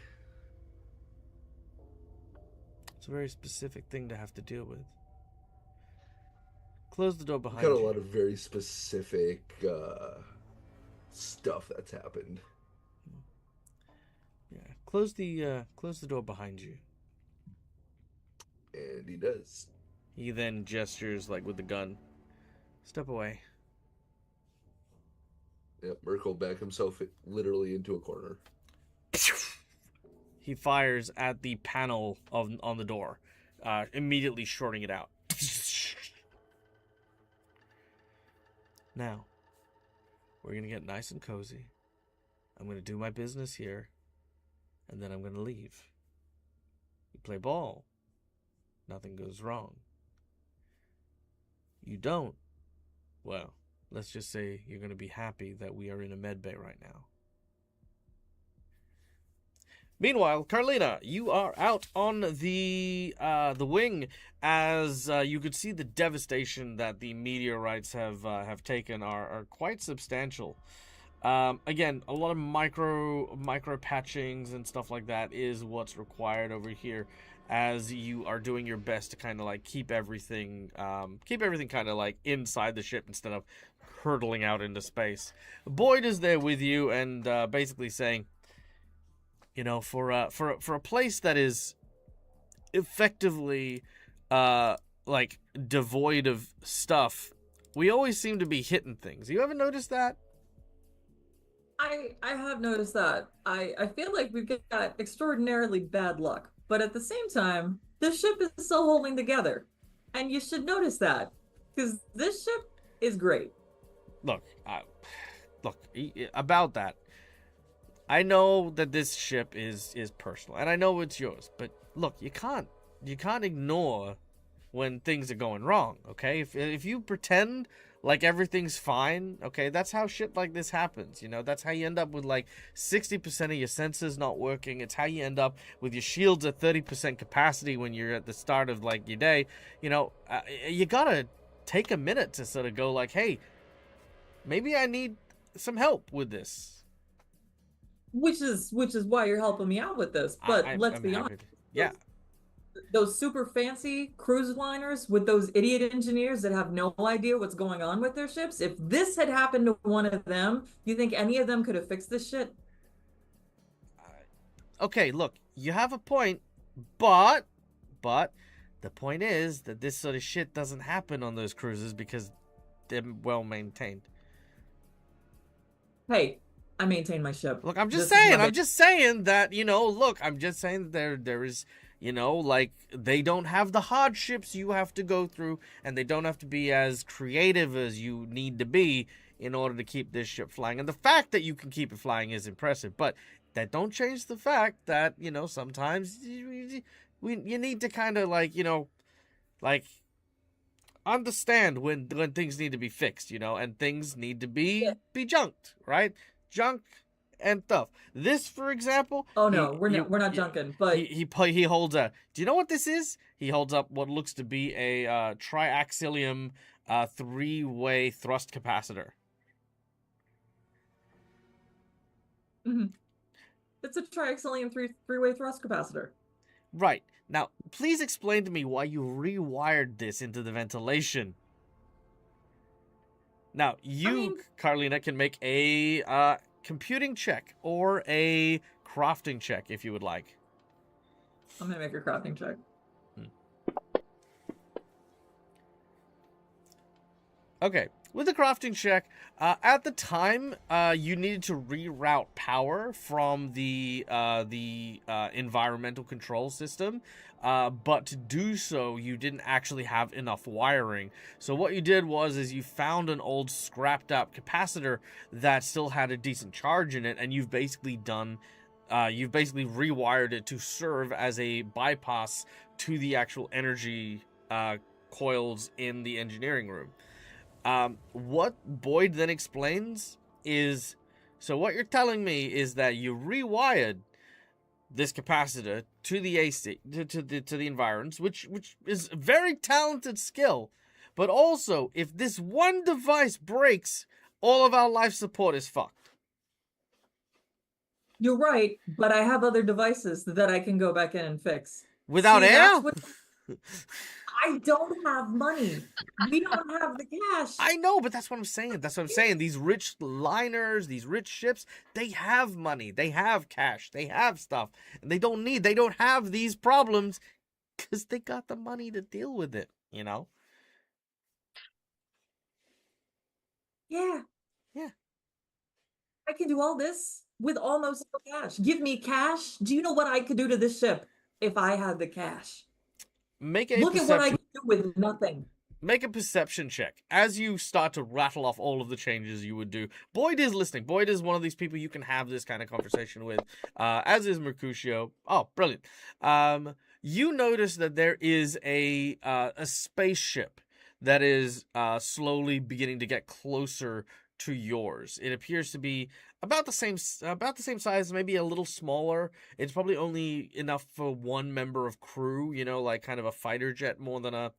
It's a very specific thing to have to deal with. Close the door We've behind got a you. lot of very specific stuff that's happened. Yeah, close the door behind you. And he does. He then gestures like with the gun. Step away. Yep, Merkel back himself literally into a corner. He fires at the panel on the door, immediately shorting it out. Now, we're gonna get nice and cozy. I'm gonna do my business here, and then I'm gonna leave. You play ball. Nothing goes wrong. You don't. Well, let's just say you're gonna be happy that we are in a med bay right now. Meanwhile, Carlina, you are out on the wing as you could see the devastation that the meteorites have taken are quite substantial. Again, a lot of micro patchings and stuff like that is what's required over here, as you are doing your best to kind of like keep everything kind of like inside the ship instead of hurtling out into space. Boyd is there with you and basically saying, you know, for a place that is effectively like devoid of stuff, we always seem to be hitting things. You ever noticed that? I have noticed that. I feel like we've got extraordinarily bad luck, but at the same time, this ship is still holding together, and you should notice that because this ship is great. Look, about that. I know that this ship is personal, and I know it's yours. But look, you can't ignore when things are going wrong. Okay, if you pretend like everything's fine, okay, that's how shit like this happens. You know, that's how you end up with like 60% of your sensors not working. It's how you end up with your shields at 30% capacity when you're at the start of like your day. You know, you gotta take a minute to sort of go like, hey, maybe I need some help with this. Which is why you're helping me out with this. But let's be honest. Yeah. Those super fancy cruise liners with those idiot engineers that have no idea what's going on with their ships. If this had happened to one of them, you think any of them could have fixed this shit? Okay, look, you have a point, but the point is that this sort of shit doesn't happen on those cruises because they're well maintained. Hey, I maintain my ship. Look, I'm just saying that, you know, look, I'm just saying there is, you know, like, they don't have the hardships you have to go through, and they don't have to be as creative as you need to be in order to keep this ship flying. And the fact that you can keep it flying is impressive, but that don't change the fact that, you know, sometimes you need to kind of, like, you know, like, understand when things need to be fixed, you know, and things need to be junked, right? Junk and stuff. This, for example. Oh no, we're not junking. But he holds a. Do you know what this is? He holds up what looks to be a triaxilium three-way thrust capacitor. Mm-hmm. It's a triaxilium three-way thrust capacitor. Right. Now, please explain to me why you rewired this into the ventilation. Now, Carlina, can make a computing check or a crafting check if you would like. I'm going to make a crafting check. Okay. With the crafting check, at the time, you needed to reroute power from the environmental control system, but to do so, you didn't actually have enough wiring. So what you did is you found an old scrapped up capacitor that still had a decent charge in it, and you've basically done you've basically rewired it to serve as a bypass to the actual energy coils in the engineering room. What Boyd then explains is, so what you're telling me is that you rewired this capacitor to the AC to the environs, which is a very talented skill, but also if this one device breaks, all of our life support is fucked. You're right, but I have other devices that I can go back in and fix. Without See, air? that's what- I don't have money. We don't have the cash. I know, but that's what I'm saying. That's what I'm saying. These rich liners, these rich ships, they have money, they have cash, they have stuff, and they don't have these problems because they got the money to deal with it, you know? Yeah. Yeah. I can do all this with almost no cash. Give me cash. Do you know what I could do to this ship if I had the cash? Make a Look at what I perception. can do with nothing. Make a perception check as you start to rattle off all of the changes you would do. Boyd is listening. Boyd is one of these people you can have this kind of conversation with, as is Mercutio. Oh, brilliant. You notice that there is a spaceship that is slowly beginning to get closer to yours. It appears to be about the same size, maybe a little smaller. It's probably only enough for one member of crew, you know, like kind of a fighter jet more than a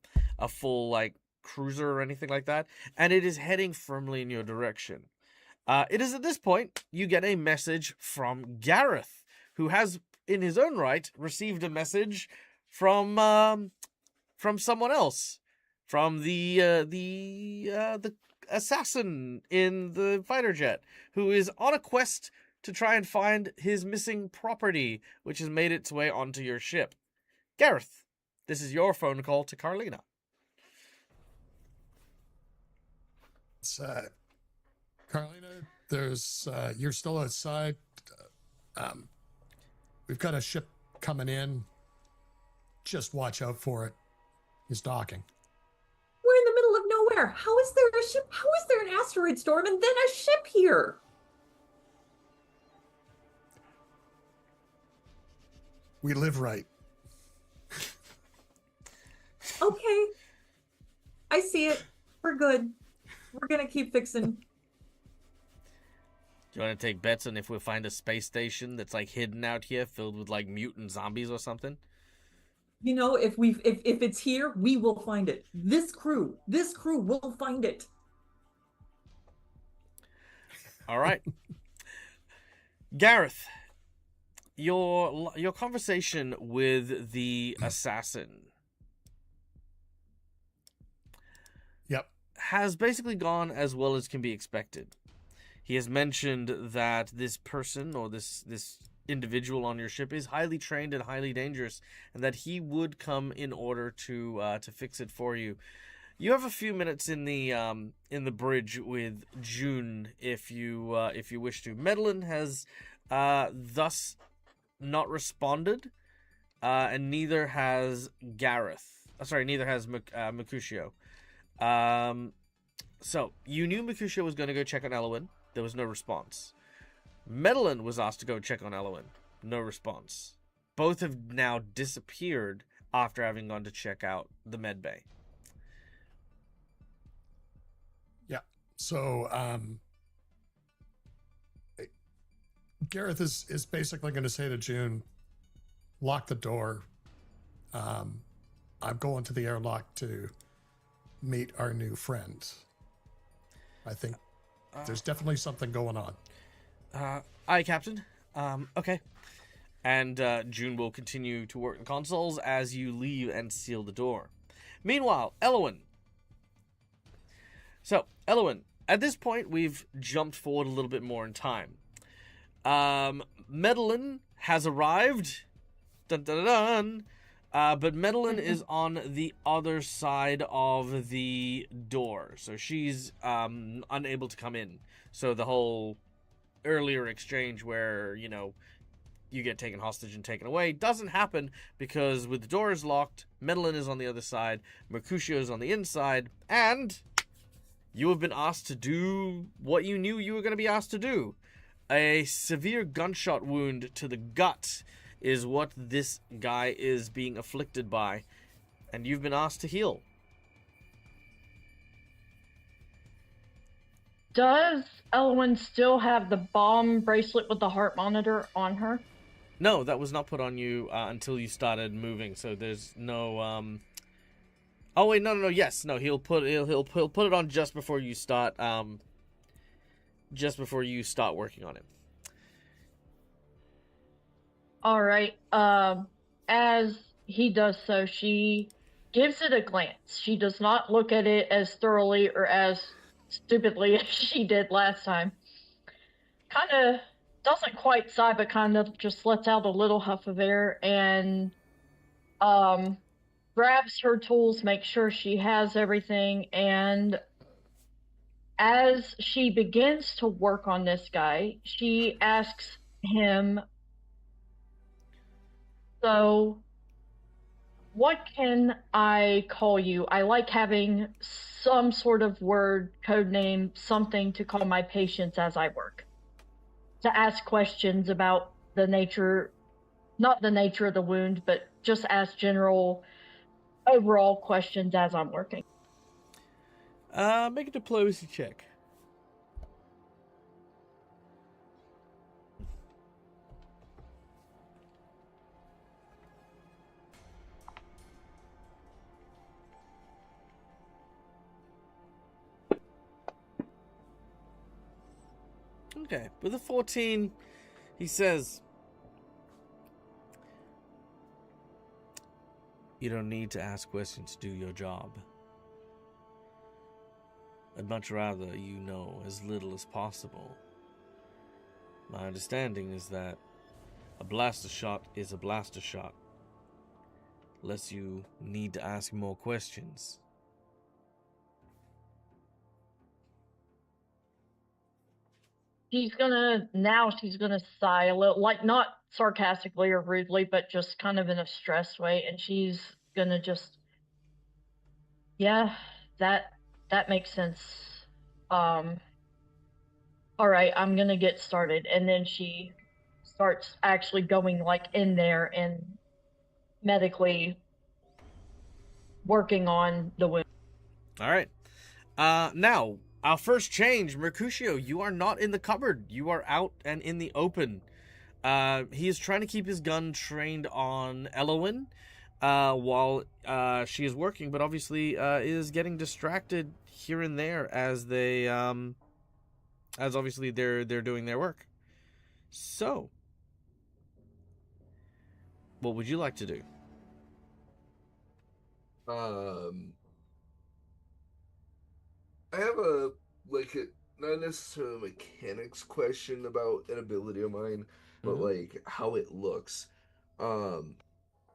full like cruiser or anything like that. And it is heading firmly in your direction. It is at this point you get a message from Gareth, who has in his own right received a message from someone else, from the assassin in the fighter jet, who is on a quest to try and find his missing property, which has made its way onto your ship. Gareth, this is your phone call to Carlina. It's, Carlina, there's you're still outside. We've got a ship coming in. Just watch out for it. He's docking. We're in the middle of nowhere. How is there a ship? How is there an asteroid storm and then a ship here? We live right. Okay. I see it. We're good. We're gonna keep fixing. Do you want to take bets on if we'll find a space station that's like hidden out here, filled with like mutant zombies or something? You know, if it's here, we will find it. This crew will find it. All right. Gareth, your conversation with the assassin has basically gone as well as can be expected. He has mentioned that this person or this individual on your ship is highly trained and highly dangerous, and that he would come in order to fix it for you. You have a few minutes in the bridge with June if you wish to. Medellin has thus not responded, and neither has Gareth. Neither has Mercutio. So you knew Mercutio was going to go check on Elowin. There was no response. Medellin was asked to go check on Elowin. No response. Both have now disappeared after having gone to check out the med bay. Yeah. So Gareth is basically going to say to June, lock the door. I'm going to the airlock to meet our new friend. I think there's definitely something going on. Aye, Captain. Okay. And June will continue to work in consoles as you leave and seal the door. Meanwhile, Elowin. So, Elowin, at this point, we've jumped forward a little bit more in time. Medellin has arrived. Dun, dun, dun, dun. But Medellin is on the other side of the door. So she's unable to come in. So the whole earlier exchange where, you know, you get taken hostage and taken away doesn't happen because with the doors locked, Medellin is on the other side, Mercutio is on the inside, and you have been asked to do what you knew you were going to be asked to do. A severe gunshot wound to the gut is what this guy is being afflicted by, and you've been asked to heal. Does Elwyn still have the bomb bracelet with the heart monitor on her? No, that was not put on you until you started moving. So there's no. Oh wait, no. Yes, no. He'll put it on just before you start. Just before you start working on it. All right. As he does so, she gives it a glance. She does not look at it as thoroughly or as stupidly as she did last time. Kind of doesn't quite sigh, but kind of just lets out a little huff of air and grabs her tools, makes sure she has everything, and as she begins to work on this guy, she asks him, "So, what can I call you? I like having some sort of word, code name, something to call my patients as I work. To ask questions about the nature, not the nature of the wound, but just ask general, overall questions as I'm working." Make a diplomacy check. Okay, with a 14, he says, "You don't need to ask questions to do your job. I'd much rather you know as little as possible. My understanding is that a blaster shot is a blaster shot, unless you need to ask more questions." She's gonna sigh a little, like not sarcastically or rudely, but just kind of in a stressed way, and she's gonna just, yeah, that makes sense. Um, all right, I'm gonna get started, and then she starts actually going like in there and medically working on the wound. All right. Now, our first change, Mercutio, you are not in the cupboard. You are out and in the open. He is trying to keep his gun trained on Elowin while she is working, but obviously is getting distracted here and there as they as obviously they're doing their work. So, what would you like to do? I have a not necessarily a mechanics question about an ability of mine, but Mhm. like how it looks. Um,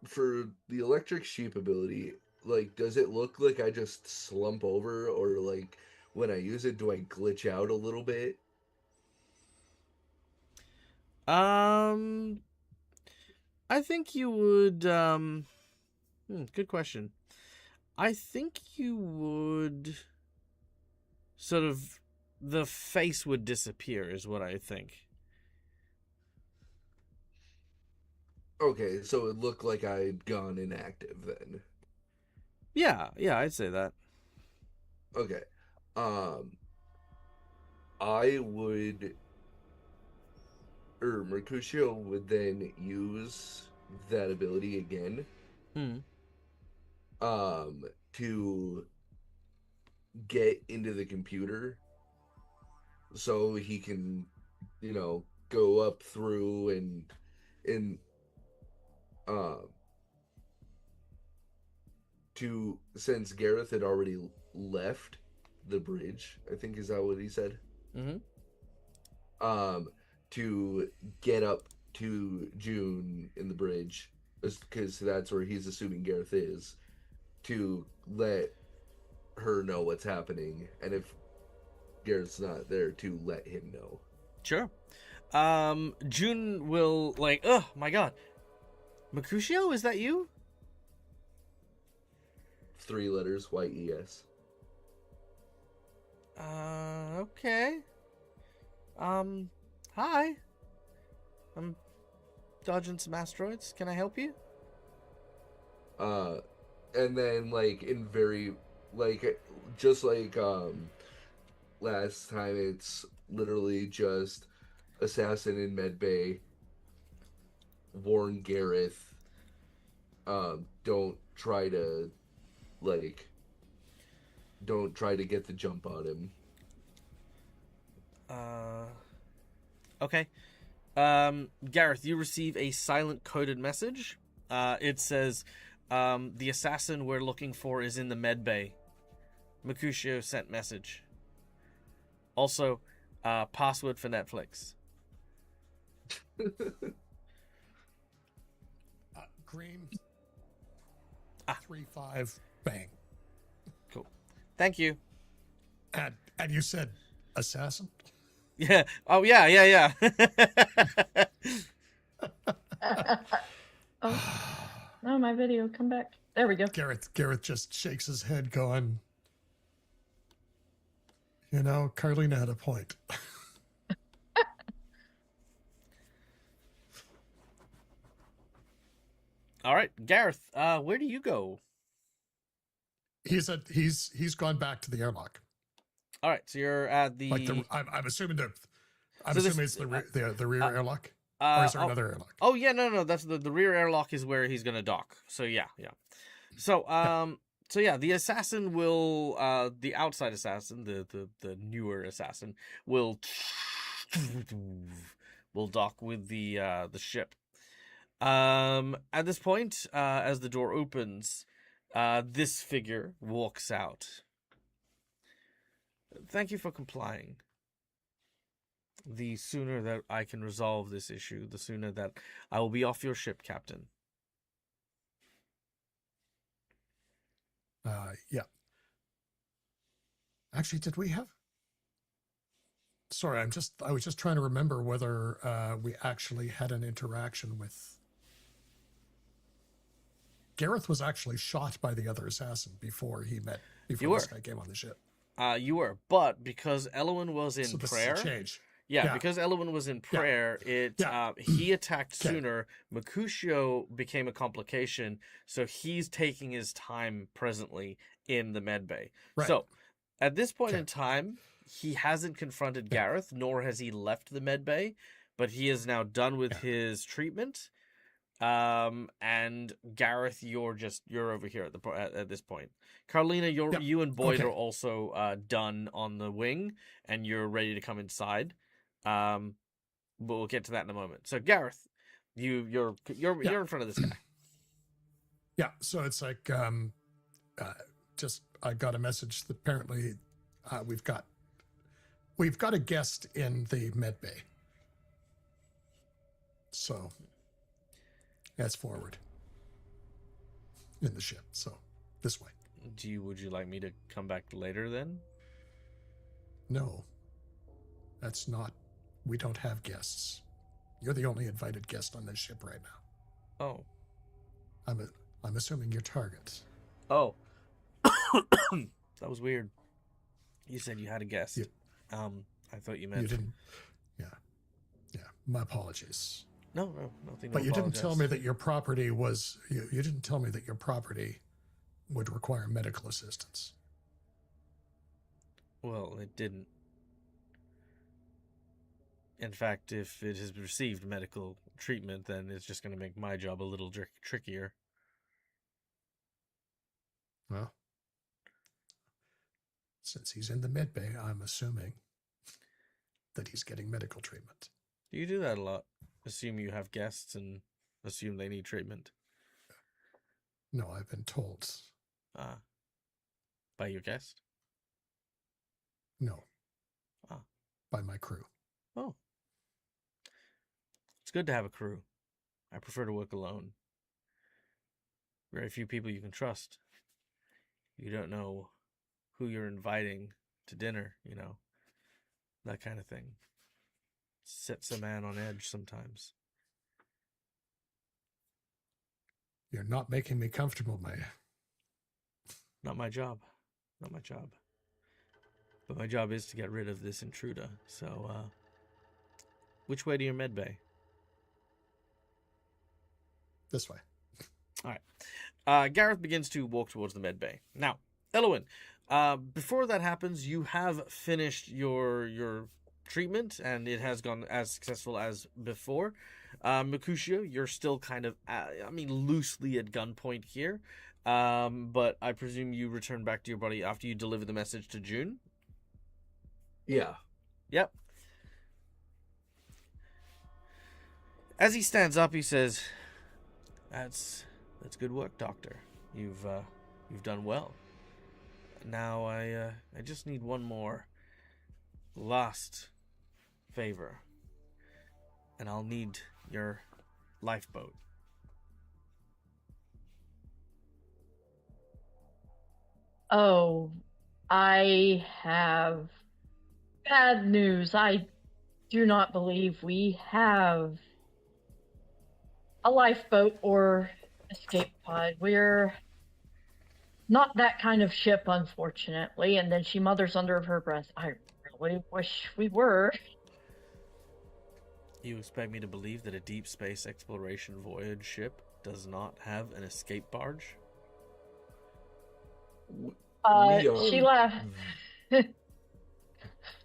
for the electric sheep ability, like does it look like I just slump over, or like when I use it, do I glitch out a little bit? Um, I think you would. Good question. I think you would sort of the face would disappear is what I think. Okay, so it looked like I'd gone inactive then. Yeah, I'd say that. Okay. Um, I would, or Mercutio would then use that ability again, Hmm. to get into the computer so he can, go up through and uh to since Gareth had already left the bridge, I think is that what he said? Mm-hmm. Um, to get up to June in the bridge, because that's where he's assuming Gareth is, to let her know what's happening, and if Garrett's not there, to let him know. Sure. June will like. Oh my God, Mercutio, is that you? 3 letters, YES. Okay. Hi. I'm dodging some asteroids. Can I help you? And then like in very like just like last time, it's literally just assassin in medbay warn Gareth, don't try to like don't try to get the jump on him. Okay. Gareth, you receive a silent coded message. It says, the assassin we're looking for is in the med bay. Mercutio sent message. Also, password for Netflix. Green. Ah. 3-5 bang. Cool. Thank you. And you said assassin? Yeah. Oh, yeah. Oh, no, my video. Come back. There we go. Gareth just shakes his head going, you know, Carlina had a point. All right, Gareth, where do you go? He's gone back to the airlock. All right, so you're at the... Like I'm assuming So this- it's the rear airlock. Or is there another airlock? Oh yeah, no, that's the rear airlock is where he's gonna dock. So yeah. So the assassin will the outside assassin, the newer assassin will dock with the ship. At this point, as the door opens, this figure walks out. Thank you for complying. The sooner that I can resolve this issue, the sooner that I will be off your ship, Captain. Yeah. Actually, did we have? Sorry, I was just trying to remember whether we actually had an interaction with. Gareth was actually shot by the other assassin before this guy came on the ship. You were, but because Elwyn was in So this prayer, is a change. yeah, because Elwyn was in prayer, he attacked Okay. sooner. Mercutio became a complication, so he's taking his time presently in the med bay. Right. So, at this point Okay. in time, he hasn't confronted Gareth, nor has he left the med bay, but he is now done with his treatment. And Gareth, you're over here at this point. Carlina, you and Boyd are also done on the wing, and you're ready to come inside. But we'll get to that in a moment. So Gareth, you're in front of this guy. Yeah, so it's like just I got a message that apparently we've got a guest in the med bay. So that's forward in the ship. So this way. Would you like me to come back later then? No. That's not. We don't have guests. You're the only invited guest on this ship right now. Oh. I'm assuming you're target. Oh. That was weird. You said you had a guest. I thought you meant You didn't. Yeah. My apologies. No, nothing. But you didn't tell me that your property was. You didn't tell me that your property would require medical assistance. Well, it didn't. In fact, if it has received medical treatment, then it's just going to make my job a little trickier. Well, since he's in the med bay, I'm assuming that he's getting medical treatment. Do you do that a lot? Assume you have guests and assume they need treatment? No, I've been told. By your guest? No. Ah. By my crew. Oh. It's good to have a crew. I prefer to work alone. Very few people you can trust. You don't know who you're inviting to dinner, that kind of thing. Sets a man on edge sometimes. You're not making me comfortable, Maya. Not my job. But my job is to get rid of this intruder. So, Which way to your med bay? This way. All right. Gareth begins to walk towards the med bay. Now, Elowen, before that happens, you have finished your treatment, and it has gone as successful as before. Mercutio, you're still kind of, loosely at gunpoint here, but I presume you return back to your body after you deliver the message to June? Yeah. Yep. As he stands up, he says, That's good work, Doctor. You've done well. Now I just need one more last favor, and I'll need your lifeboat. Oh, I have bad news. I do not believe we have a lifeboat or escape pod. We're not that kind of ship, unfortunately. And then she mutters under her breath, I really wish we were. You expect me to believe that a deep space exploration voyage ship does not have an escape barge? She laughed.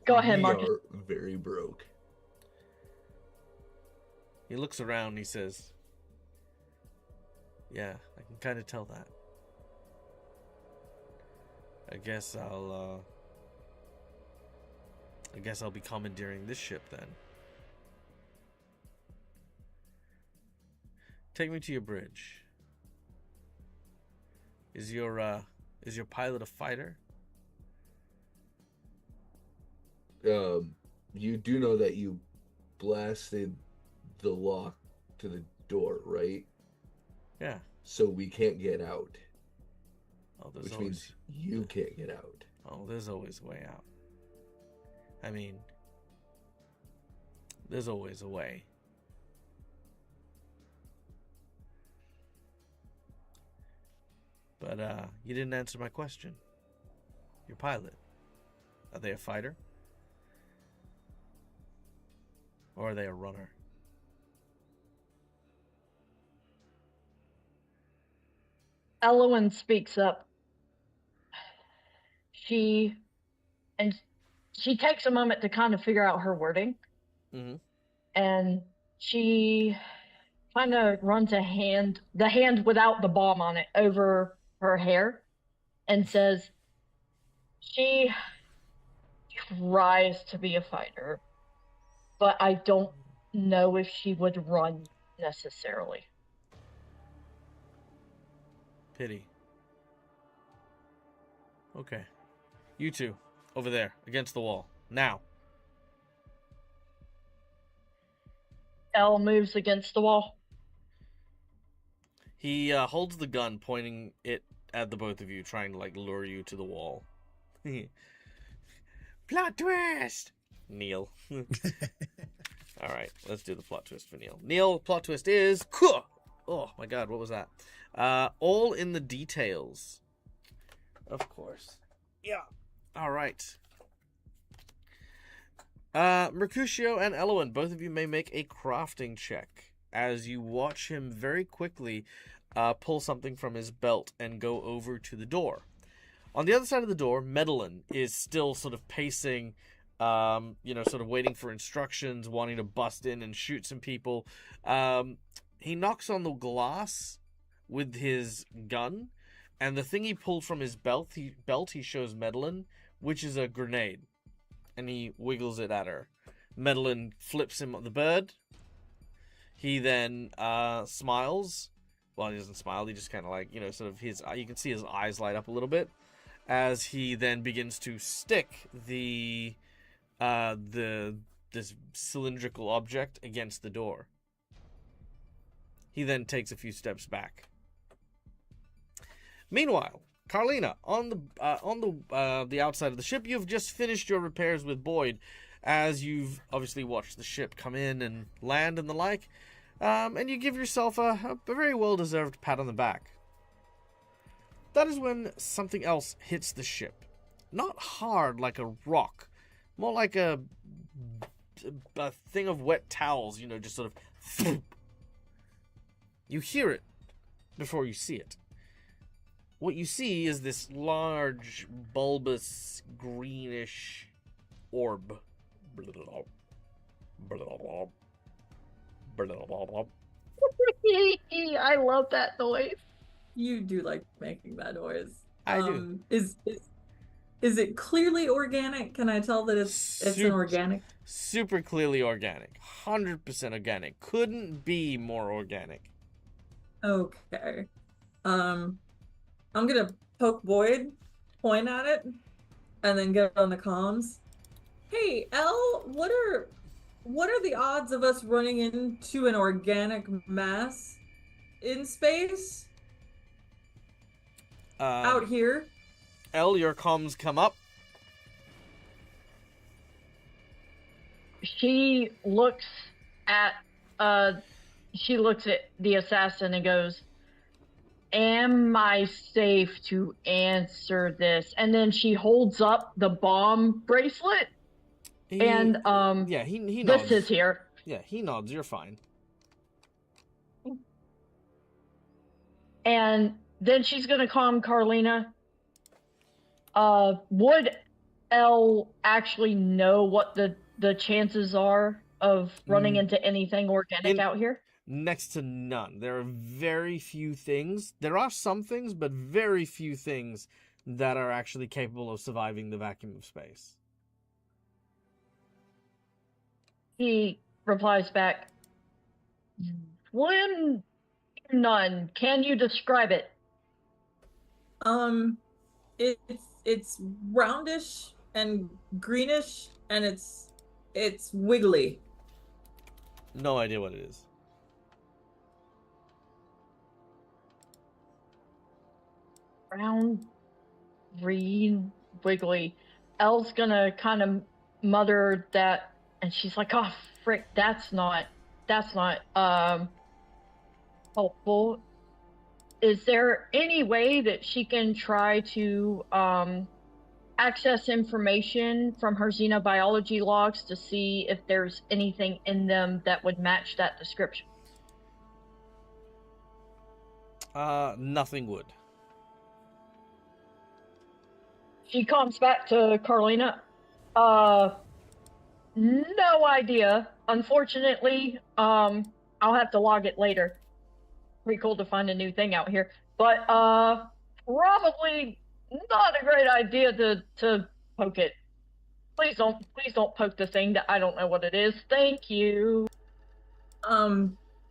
Go ahead, Marcus. We are very broke. He looks around and he says, yeah, I can kind of tell that. I guess I'll be commandeering this ship then. Take me to your bridge. Is your pilot a fighter? You do know that you blasted the lock to the door, right? Yeah. So we can't get out. Oh, Which means you can't get out. Oh, there's always a way out. I mean, there's always a way. But you didn't answer my question. Your pilot, are they a fighter? Or are they a runner? Elowen speaks up. She takes a moment to kind of figure out her wording. Mm-hmm. And she kind of runs the hand without the bomb on it, over her hair and says, she tries to be a fighter, but I don't know if she would run necessarily. Pity. Okay. You two, over there, against the wall. Now. Elle moves against the wall. He holds the gun, pointing it at the both of you, trying to, lure you to the wall. Plot twist! Neil. Alright, let's do the plot twist for Neil. Neil, plot twist is... Oh, my God, what was that? All in the details. Of course. Yeah. Alright. Mercutio and Elowen, both of you may make a crafting check as you watch him very quickly pull something from his belt and go over to the door. On the other side of the door, Medellin is still sort of pacing, sort of waiting for instructions, wanting to bust in and shoot some people. He knocks on the glass with his gun, and the thing he pulled from his belt, he shows Medellin, which is a grenade. And he wiggles it at her. Medellin flips him the bird. He then smiles. Well, he doesn't smile. He just kind of sort of you can see his eyes light up a little bit as he then begins to stick this cylindrical object against the door. He then takes a few steps back. Meanwhile, Carlina, on the outside of the ship, you've just finished your repairs with Boyd, as you've obviously watched the ship come in and land and the like, and you give yourself a very well-deserved pat on the back. That is when something else hits the ship. Not hard like a rock, more like a a thing of wet towels, just sort of. You hear it before you see it. What you see is this large, bulbous, greenish orb. I love that noise. You do like making that noise. I do. Is it clearly organic? Can I tell that it's an organic? Super clearly organic. 100% organic. Couldn't be more organic. Okay. I'm gonna poke Boyd, point at it, and then get on the comms. Hey, Elle, what are the odds of us running into an organic mass in space? Out here? Elle, your comms come up. She looks at the assassin and goes, "Am I safe to answer this?" And then she holds up the bomb bracelet. And yeah, he nods. This is here. Yeah, he nods. You're fine. And then she's gonna calm Carlina. Would Elle actually know what the chances are of running into anything organic out here? Next to none. There are very few things. There are some things, but very few things that are actually capable of surviving the vacuum of space. He replies back, "When none, can you describe it?" It's roundish and greenish, and it's wiggly. No idea what it is. Brown, green, wiggly. Elle's gonna kind of mutter that, and she's like, "Oh frick, that's not helpful. Is there any way that she can try to access information from her xenobiology logs to see if there's anything in them that would match that description?" Nothing would. She comes back to Carlina. No idea. Unfortunately, I'll have to log it later. Pretty cool to find a new thing out here. But probably not a great idea to poke it. Please don't poke the thing that I don't know what it is. Thank you.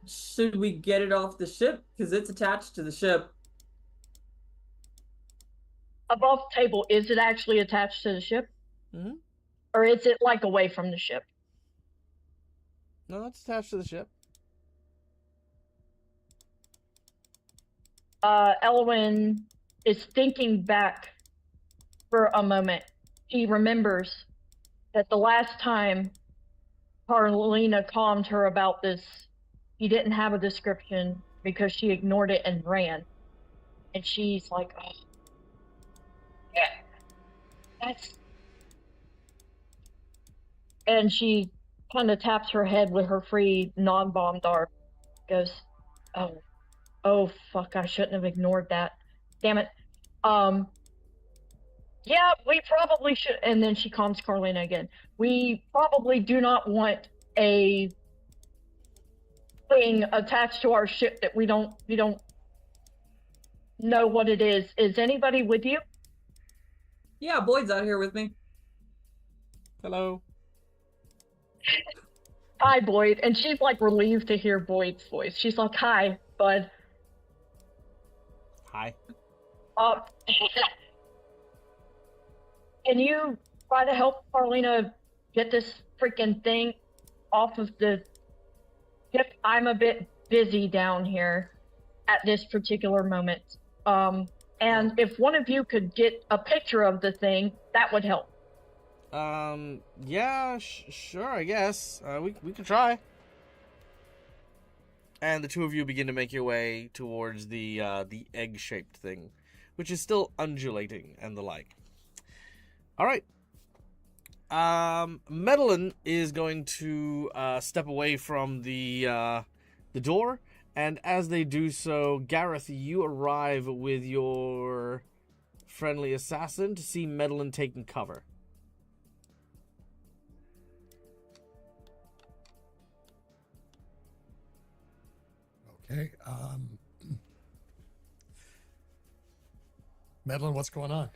Should we get it off the ship? Because it's attached to the ship. Above table, is it actually attached to the ship? Mm-hmm. Or is it like away from the ship? No, it's attached to the ship. Elwyn is thinking back for a moment. He remembers that the last time Carlina calmed her about this, he didn't have a description because she ignored it and ran. And she's like, "Oh, yeah, that's..." And she kind of taps her head with her free non-bombed arm. Goes, oh fuck, I shouldn't have ignored that. Damn it. Yeah, we probably should. And then she calms Carlina again. We probably do not want a thing attached to our ship that we don't know what it is. Is anybody with you? Yeah, Boyd's out here with me. Hello. Hi, Boyd. And she's like relieved to hear Boyd's voice. She's like, "Hi, bud." Hi. Can you try to help Carlina get this freaking thing off of the ship? I'm a bit busy down here at this particular moment. And if one of you could get a picture of the thing, that would help. Yeah, sure, I guess. We can try. And the two of you begin to make your way towards the egg-shaped thing, which is still undulating and the like. All right. Medellin is going to step away from the door, and as they do so, Gareth, you arrive with your friendly assassin to see Medellin taking cover. Okay. Madeline, what's going on?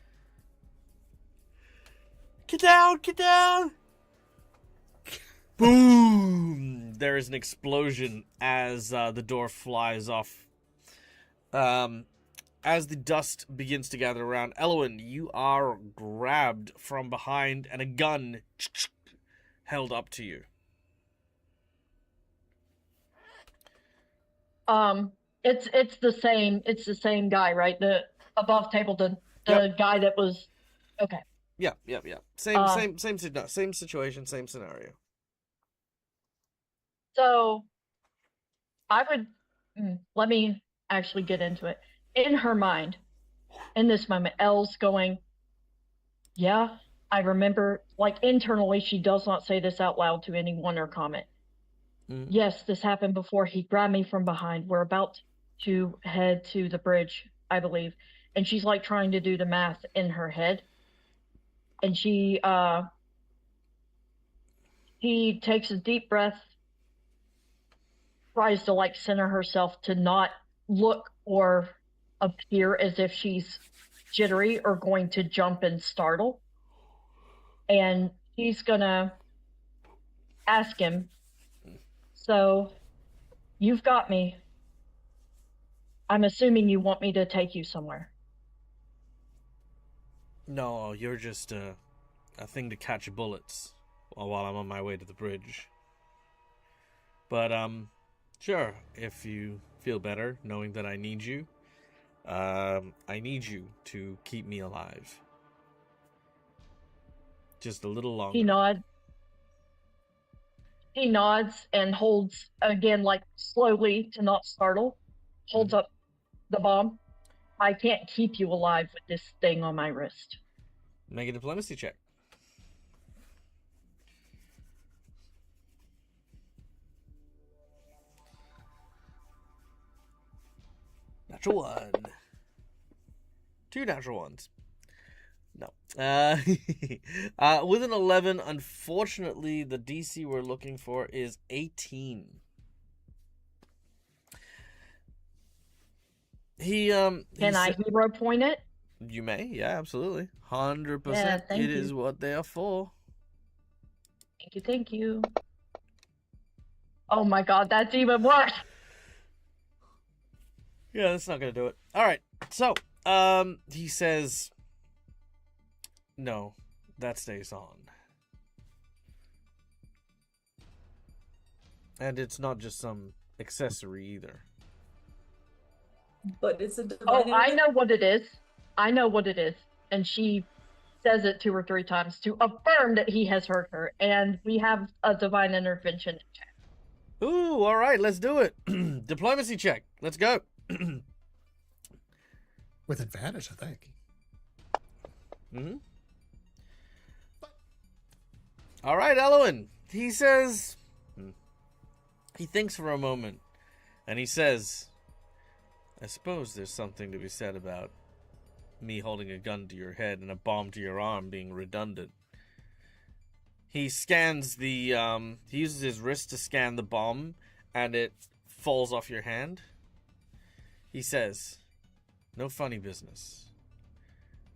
Get down! Get down! Boom! There is an explosion as the door flies off. As the dust begins to gather around, Elwyn, you are grabbed from behind and a gun held up to you. It's the same guy, right? The above table, the guy that was okay. Yeah. Same situation, same scenario. So I would let me actually get into it. In her mind, in this moment, Elle's going, yeah, I remember, like internally, she does not say this out loud to anyone or comment. Yes, this happened before. He grabbed me from behind. We're about to head to the bridge, I believe. And she's like trying to do the math in her head. And she takes a deep breath, tries to like center herself to not look or appear as if she's jittery or going to jump and startle. And she's gonna ask him, so you've got me. I'm assuming you want me to take you somewhere. No, you're just a thing to catch bullets while I'm on my way to the bridge. But sure, if you feel better knowing that I need you, I need you to keep me alive. Just a little longer. He nods and holds again, like slowly to not startle, holds up the bomb. I can't keep you alive with this thing on my wrist. Make a diplomacy check. Natural 1. 2 natural ones. No. With an 11, unfortunately, the DC we're looking for is 18. Can I hero point it? You may, yeah, absolutely. 100%. Yeah, thank it you. is what they are for. Thank you. Oh my god, that's even worse. Yeah, that's not gonna do it. Alright, so, he says, no, that stays on. And it's not just some accessory either. But it's a divine I know what it is. And she says it 2 or 3 times to affirm that he has hurt her. And we have a divine intervention check. Ooh, alright, let's do it. Diplomacy check. Let's go. With advantage, I think. Alright, Elwyn. He says... He thinks for a moment. And he says... I suppose there's something to be said about me holding a gun to your head and a bomb to your arm being redundant. He scans the, he uses his wrist to scan the bomb, and it falls off your hand. He says, no funny business.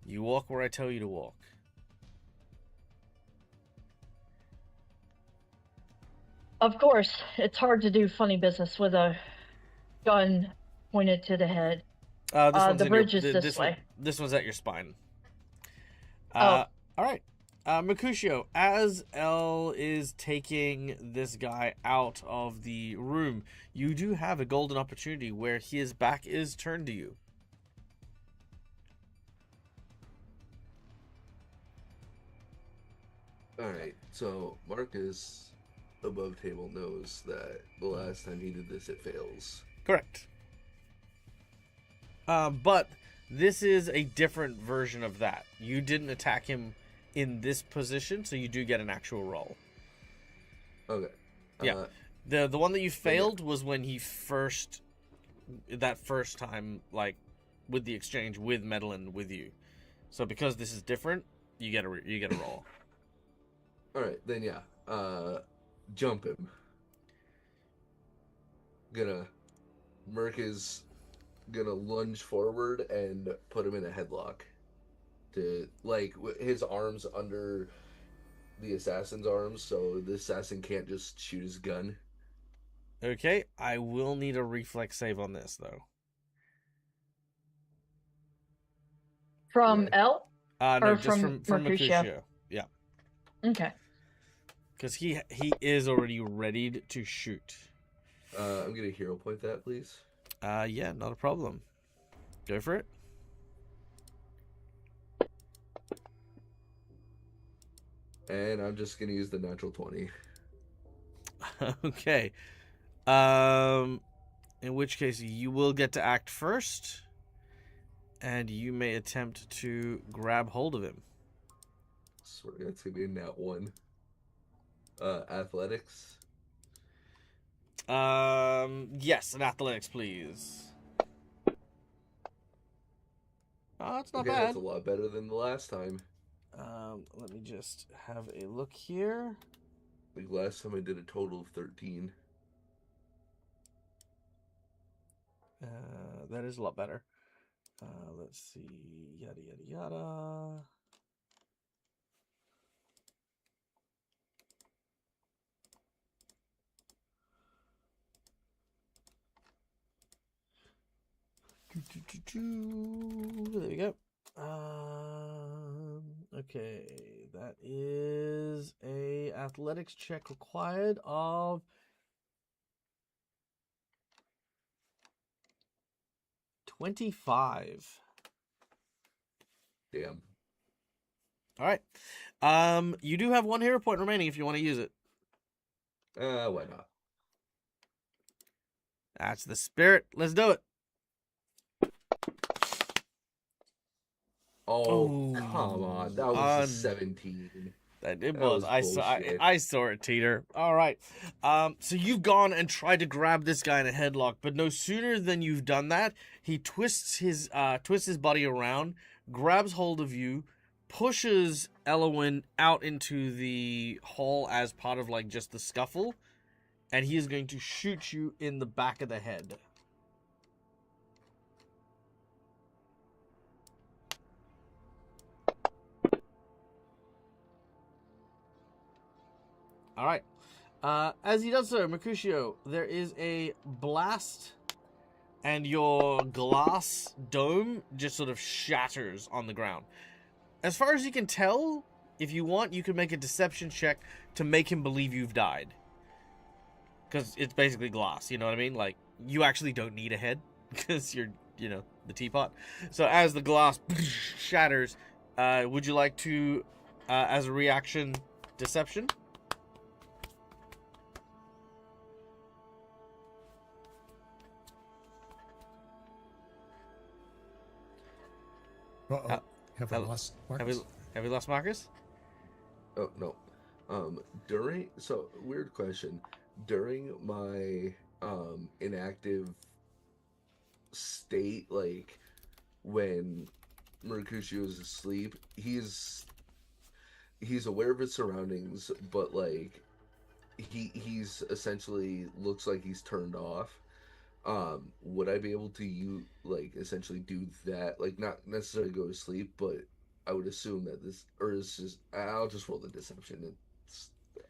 You walk where I tell you to walk. Of course, it's hard to do funny business with a gun pointed to the head. The bridge is this way. This one's at your spine. Oh. Alright. Mercutio, as Elle is taking this guy out of the room, you do have a golden opportunity where his back is turned to you. Alright, so Marcus above table knows that the last time he did this, it fails. Correct. But this is a different version of that. You didn't attack him in this position, so you do get an actual roll. Okay. Yeah. The one that you failed was when he first time, like, with the exchange with Medellin with you. So because this is different, you get a roll. All right, then yeah. Jump him. Merc is gonna lunge forward and put him in a headlock. To like his arms under the assassin's arms, so the assassin can't just shoot his gun. Okay, I will need a reflex save on this though. From Yeah. L? No, Or just from Mercutio? Mercutio. Yeah, Okay. because he is already readied to shoot. I'm gonna hero point that, please. Yeah, not a problem. Go for it. And I'm just gonna use the natural 20. Okay. In which case you will get to act first, and you may attempt to grab hold of him. Swear that's gonna be a nat 1. Athletics. Yes, an athletics, please. Oh, it's not Okay, bad. that's a lot better than the last time. Let me just have a look here. Like last time I did a total of 13. That is a lot better. Let's see. Yada, yada, yada. There we go. Okay, that is a athletics check required of 25. Damn. All right. You do have 1 hero point remaining if you want to use it. Why not? That's the spirit. Let's do it. Oh, come on. That was a 17. It was. I saw it teeter. All right. So you've gone and tried to grab this guy in a headlock, but no sooner than you've done that, he twists his body around, grabs hold of you, pushes Elowin out into the hall as part of like just the scuffle, and he is going to shoot you in the back of the head. All right. As he does so, Mercutio, there is a blast, and your glass dome just sort of shatters on the ground. As far as you can tell, if you want, you can make a deception check to make him believe you've died. Because it's basically glass, you know what I mean? Like, you actually don't need a head, because you're, the teapot. So as the glass shatters, would you like to, as a reaction, deception? Have I lost Marcus? Have we lost Marcus? Oh, no. Weird question. During my inactive state, like when Mercutio is asleep, he's aware of his surroundings, but like he's essentially looks like he's turned off. Would I be able to essentially do that? Like, not necessarily go to sleep, but I would assume that I'll just roll the deception.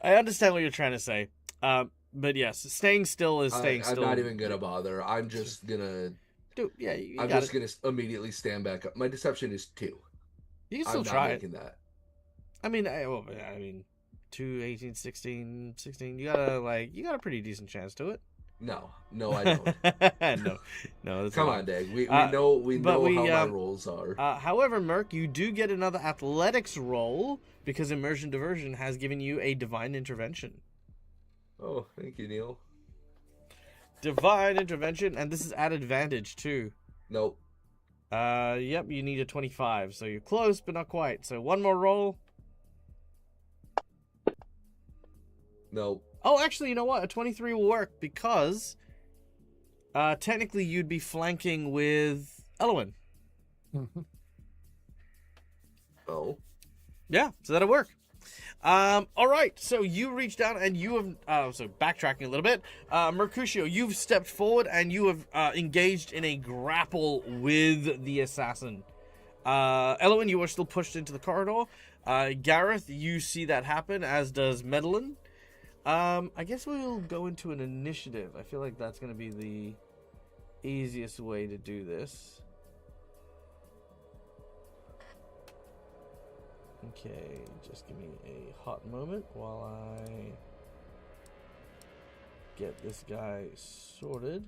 I understand what you're trying to say. But yes, staying still is staying still. I'm not even gonna bother. I'm just gonna I'm just gonna immediately stand back up. My deception is 2. You can still I'm try not it. making that. I mean, 2, 18, 16, 16. You got a pretty decent chance to it. No, I don't. no. Come on, Dag. We know how my rolls are. However, Merc, you do get another athletics roll because Immersion Diversion has given you a divine intervention. Oh, thank you, Neil. Divine intervention, and this is at advantage too. Nope. Yep, you need a 25, so you're close, but not quite. So 1 more roll. No. Oh, actually, you know what? A 23 will work because technically you'd be flanking with Elwyn. Mhm. Oh. Yeah, so that'll work. All right, so you reach down and you have, so backtracking a little bit, Mercutio, you've stepped forward and you have engaged in a grapple with the assassin. Elwyn, you are still pushed into the corridor. Gareth, you see that happen, as does Medellin. I guess we'll go into an initiative. I feel like that's going to be the easiest way to do this. Okay, just give me a hot moment while I get this guy sorted.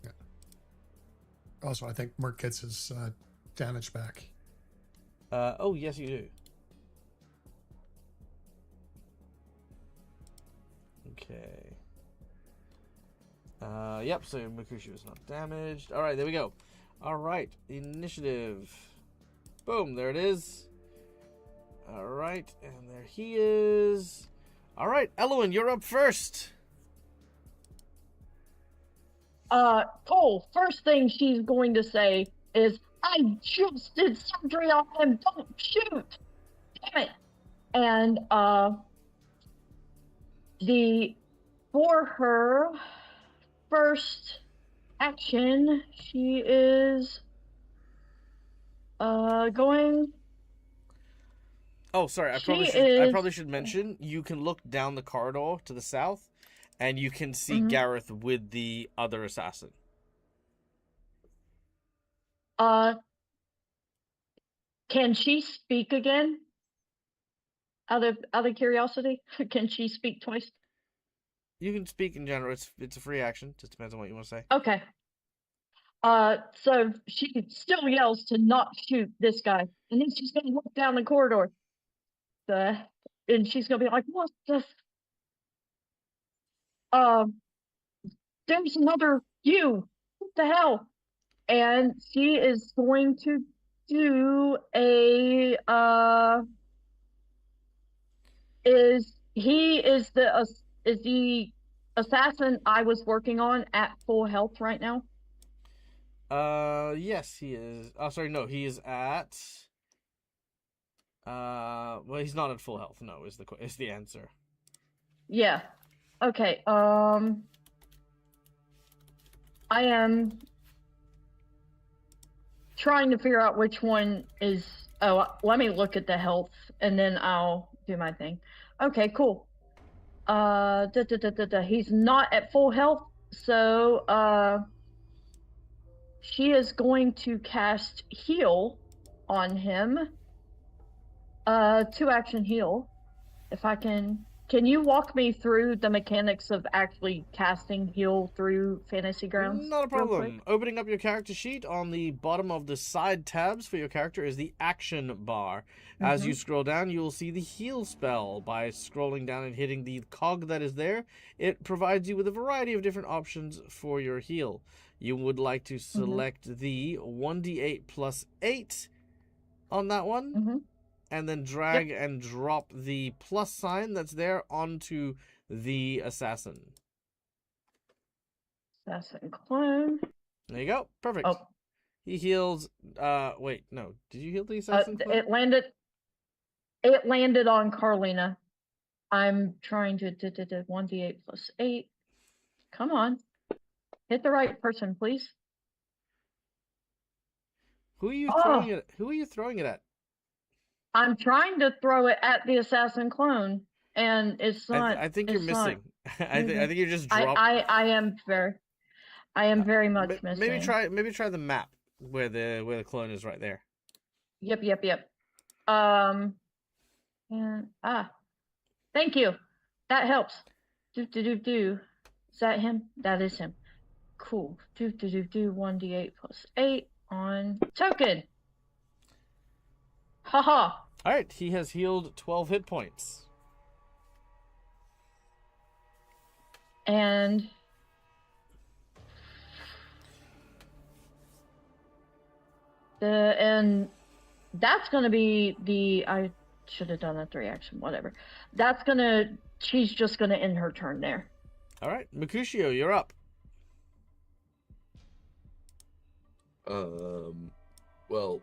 Yeah. Also, I think Merc gets his damage back. Oh, yes, you do. Okay. Yep, so Mercutio is not damaged. Alright, there we go. Alright, initiative. Boom, there it is. Alright, and there he is. Alright, Elwyn, you're up first. Cole, first thing she's going to say is, I just did surgery on him, don't shoot! Damn it! And, for her first action, she is, going... Oh, sorry, I probably should mention, you can look down the corridor to the south, and you can see Gareth with the other assassin. Can she speak again? Out of curiosity, can she speak twice? You can speak in general. It's a free action. Just depends on what you want to say. Okay. So she still yells to not shoot this guy, and then she's gonna look down the corridor. And she's gonna be like, "What the? There's another you. What the hell?" And she is going to do a is the assassin I was working on at full health right now? Yes, he is. Oh, sorry, no, he is at. Well, he's not at full health. No, is the answer. Yeah. Okay. I am trying to figure out which one is. Oh, let me look at the health, and then I'll do my thing. Okay, cool. He's not at full health, so she is going to cast heal on him. 2-action heal. If I can you walk me through the mechanics of actually casting heal through Fantasy Grounds? Not a problem. Opening up your character sheet, on the bottom of the side tabs for your character is the action bar. As you scroll down, you will see the heal spell. By scrolling down and hitting the cog that is there, it provides you with a variety of different options for your heal. You would like to select the 1d8 plus 8 on that one. And then drag and drop the plus sign that's there onto the assassin. Assassin clone. There you go. Perfect. Oh. He heals. Wait, no. Did you heal the assassin clone? It landed on Carlina. I'm trying to 1d8 plus 8. Come on. Hit the right person, please. Who are you throwing it? Who are you throwing it at? I'm trying to throw it at the assassin clone, and it's not. I think you're missing. I think you're just dropping. I am very much missing. Maybe try the map where the clone is right there. Yep. And thank you. That helps. Do. Is that him? That is him. Cool. Do 1d8 plus 8 on token. Haha. All right, he has healed 12 hit points. And that's going to be should have done a 3-action, whatever. She's just gonna end her turn there. All right, Mercutio, you're up. Well,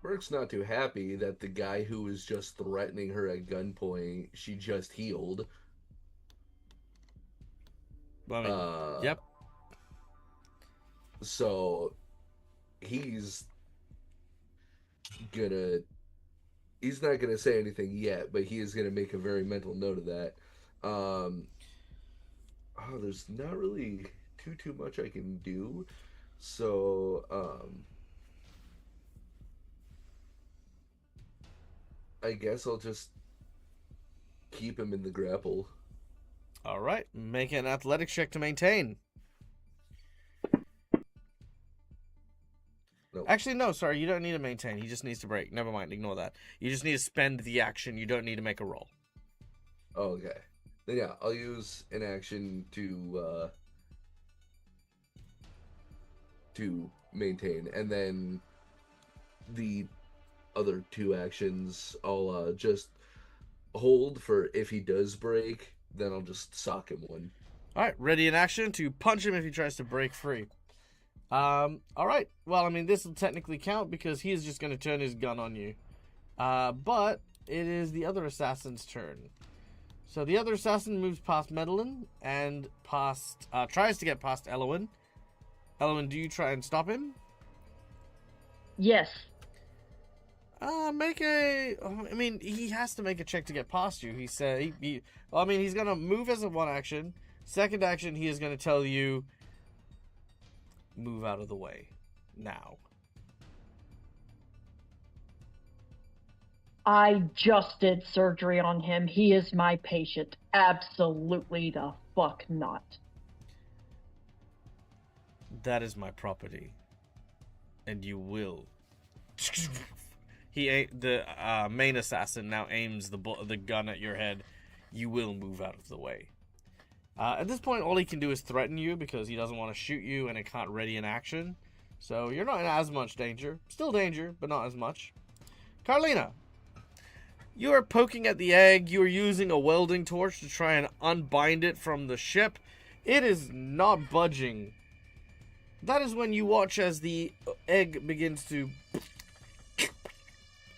Merc's not too happy that the guy who was just threatening her at gunpoint, she just healed. Well, I mean, yep. So he's not gonna say anything yet, but he is gonna make a very mental note of that. There's not really too much I can do. So, I guess I'll just keep him in the grapple. All right, make an athletics check to maintain. No. Actually, no, sorry, you don't need to maintain. He just needs to break. Never mind, ignore that. You just need to spend the action. You don't need to make a roll. Oh, okay. Then yeah, I'll use an action to maintain, and then the other 2 actions I'll just hold for if he does break, then I'll just sock him one. All right, ready in action to punch him if he tries to break free. All right. Well, I mean, this will technically count because he is just going to turn his gun on you. But it is the other assassin's turn. So the other assassin moves past Medellin and tries to get past Elowin. Elowin, do you try and stop him? Yes. I mean, he has to make a check to get past you. He's going to move as a 1 action. Second action, he is going to tell you, move out of the way now. I just did surgery on him. He is my patient. Absolutely the fuck not. That is my property, and you will. The main assassin now aims the gun at your head. You will move out of the way. At this point, all he can do is threaten you because he doesn't want to shoot you and it can't ready an action. So you're not in as much danger. Still danger, but not as much. Carlina, you are poking at the egg. You are using a welding torch to try and unbind it from the ship. It is not budging. That is when you watch as the egg begins to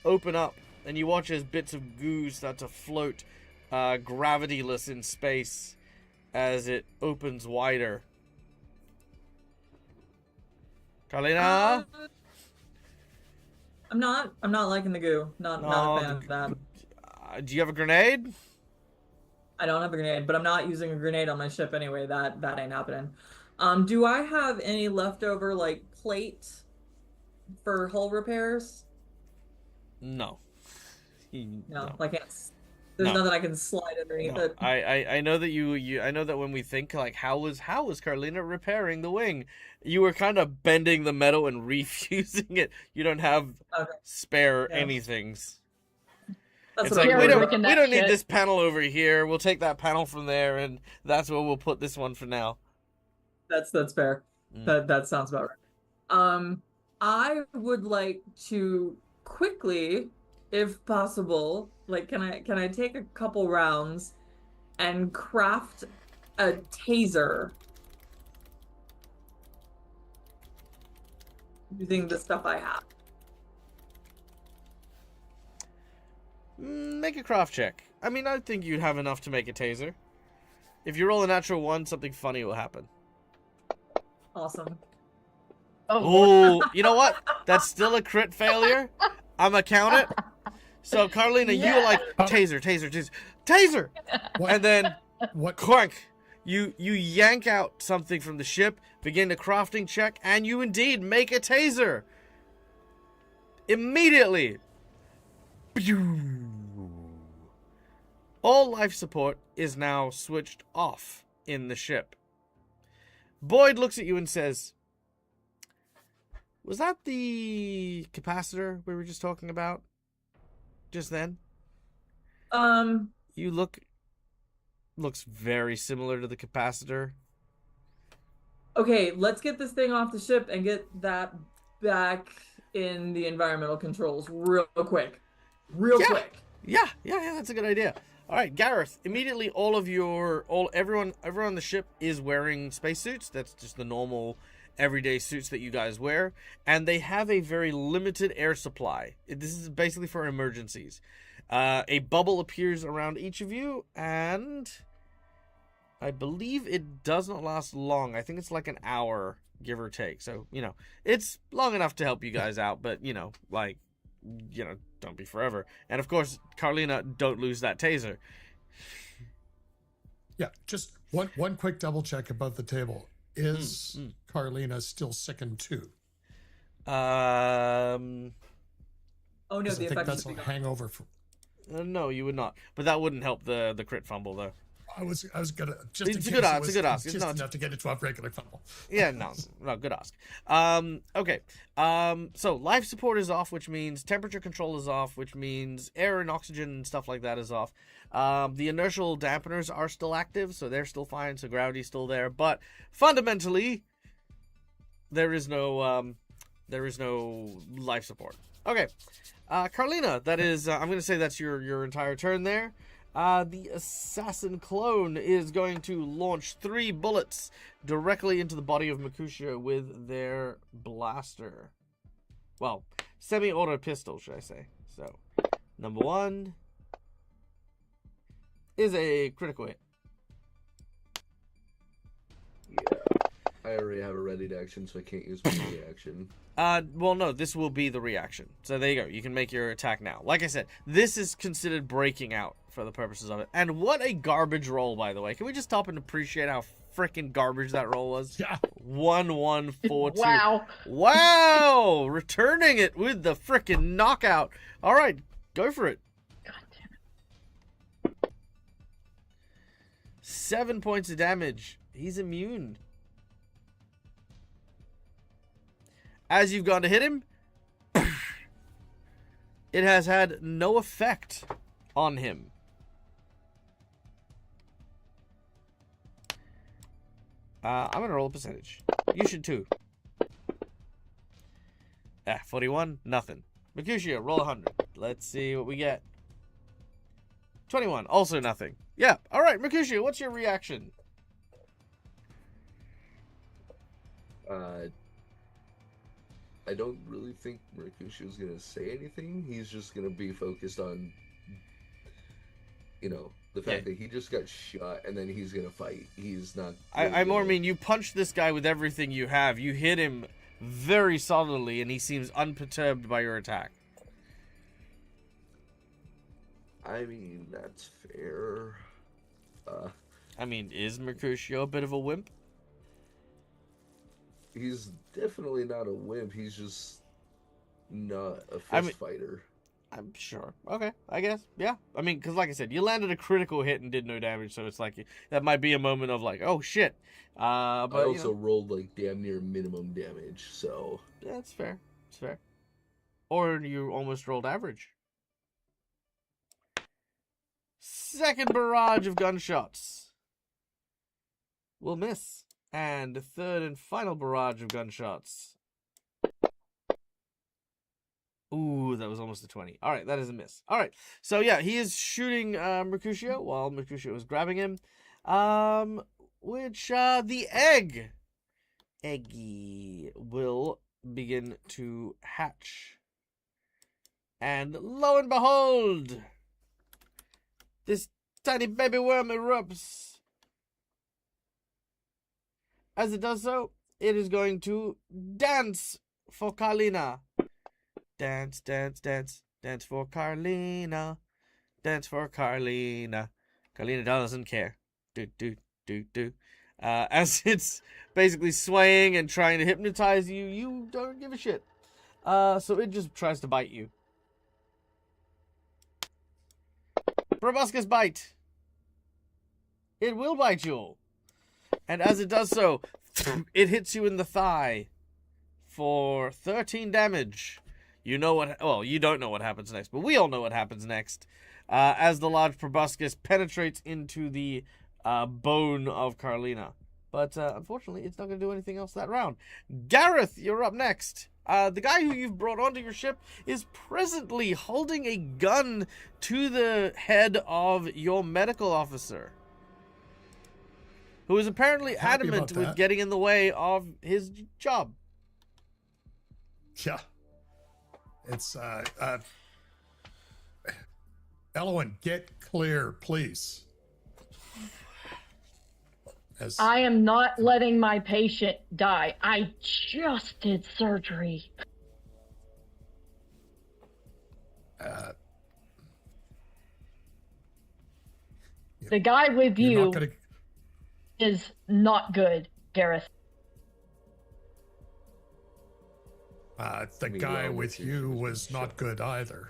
open up, and you watch as bits of goo start to float gravityless in space as it opens wider. Carlina? I'm not liking the goo. Not a fan of that. Do you have a grenade? I don't have a grenade, but I'm not using a grenade on my ship anyway. That ain't happening. Do I have any leftover like plate for hull repairs? No. No, I can't. There's nothing I can slide underneath it. I know that I know that when we think like how was Carlina repairing the wing, you were kind of bending the metal and refusing it. You don't have spare anythings. That's It's what like I'm we doing. don't need this panel over here. We'll take that panel from there, and that's where we'll put this one for now. That's fair. That sounds about right. I would like to quickly, if possible, like can I take a couple rounds and craft a taser using the stuff I have? Make a craft check. I mean, I think you'd have enough to make a taser. If you roll a natural 1, something funny will happen. Awesome. Oh, you know what? That's still a crit failure. I'm gonna count it. So, Carlina, you were like, taser! What? And then, What? clank! You yank out something from the ship, begin a crafting check, and you indeed make a taser. Immediately. Pew! All life support is now switched off in the ship. Boyd looks at you and says, was that the capacitor we were just talking about? Just then? You looks very similar to the capacitor. Okay, let's get this thing off the ship and get that back in the environmental controls real quick. real Yeah. quick. Yeah, that's a good idea. All right, Gareth, immediately everyone on the ship is wearing spacesuits. That's just the normal everyday suits that you guys wear, and they have a very limited air supply. This is basically for emergencies. A bubble appears around each of you, and I believe it does not last long. I think it's like an hour, give or take. So, it's long enough to help you guys out, but, don't be forever. And, of course, Carlina, don't lose that taser. Yeah, just one quick double check above the table. Is Carlina still sickened too? Oh no, 'Cause the I think effect that's should a be gone. hangover. No, you would not. But that wouldn't help the crit fumble, though. I was gonna just in It's a case good it ask, was it's a good ask. It's just not- enough to get it to a regular fumble. Yeah, no, good ask. Okay. So life support is off, which means temperature control is off, which means air and oxygen and stuff like that is off. The inertial dampeners are still active, so they're still fine, so gravity's still there, but fundamentally, there is no life support. Okay. Carlina, that is, I'm going to say that's your entire turn there. The assassin clone is going to launch 3 bullets directly into the body of Mercutio with their blaster. Well, semi-auto pistol, should I say. So, number 1 is a critical hit. Yeah. I already have a ready action, so I can't use my reaction. Well, no, this will be the reaction. So there you go. You can make your attack now. Like I said, this is considered breaking out for the purposes of it. And what a garbage roll, by the way. Can we just stop and appreciate how freaking garbage that roll was? Yeah. 1-1-4-2. Wow. Wow! Returning it with the freaking knockout. All right, go for it. God damn it. 7 points of damage. He's immune. As you've gone to hit him, it has had no effect on him. I'm going to roll a percentage. You should too. 41, nothing. Mercutio, roll 100. Let's see what we get. 21, also nothing. Yeah, all right, Mercutio, what's your reaction? I don't really think Mercutio's gonna say anything. He's just gonna be focused on, the fact that he just got shot, and then he's gonna fight. He's not. I more mean you punch this guy with everything you have. You hit him very solidly, and he seems unperturbed by your attack. I mean, that's fair. Is Mercutio a bit of a wimp? He's definitely not a wimp. He's just not a fist fighter. I'm sure. Okay, I guess. Yeah. Because like I said, you landed a critical hit and did no damage, so it's like that might be a moment of like, oh shit. But I also rolled like damn near minimum damage, so yeah, it's fair. It's fair. Or you almost rolled average. Second barrage of gunshots will miss. And the third and final barrage of gunshots. Ooh, that was almost a 20. All right, that is a miss. All right, so yeah, he is shooting Mercutio while Mercutio is grabbing him. The eggy will begin to hatch. And lo and behold, this tiny baby worm erupts. As it does so, it is going to dance for Carlina. Dance, dance, dance, dance for Carlina. Dance for Carlina. Carlina doesn't care. Do, do, do, do. As it's basically swaying and trying to hypnotize you, you don't give a shit. So it just tries to bite you. Proboscis bite. It will bite you. And as it does so, it hits you in the thigh for 13 damage. You know what... Well, you don't know what happens next, but we all know what happens next. As the large proboscis penetrates into the bone of Carlina. But unfortunately, it's not going to do anything else that round. Gareth, you're up next. The guy who you've brought onto your ship is presently holding a gun to the head of your medical officer, who is apparently Happy about adamant with that. getting in the way of his job. Yeah. It's Elowen, get clear, please. As I am not letting my patient die. I just did surgery. The guy with you're you not gonna is not good, Gareth. the Me guy well, with this you is was shut. not good either.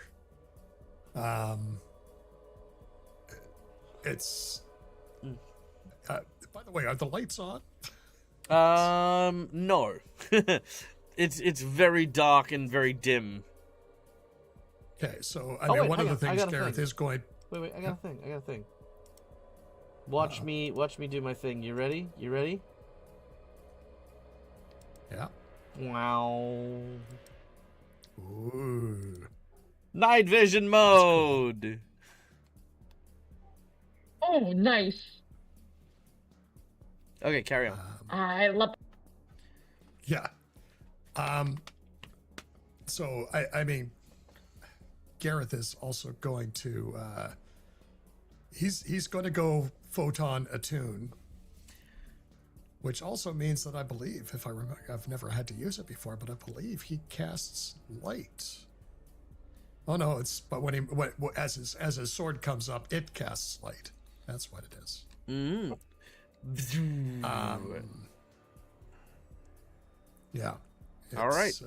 It's by the way, are the lights on? No. It's very dark and very dim. Okay, so Oh, mean, wait, one hang of the on, I things got a Gareth thing. is going. Wait, I got a thing. Watch me do my thing. You ready? Yeah. Wow. Ooh. Night vision mode. Oh, nice. Okay, carry on. I love. Yeah. So I mean, Gareth is also going to he's going to go photon attune, which also means that I believe, if I remember, I've never had to use it before, but I believe he casts light. Oh no, but when as his sword comes up, it casts light. That's what it is. Yeah. All right. It's,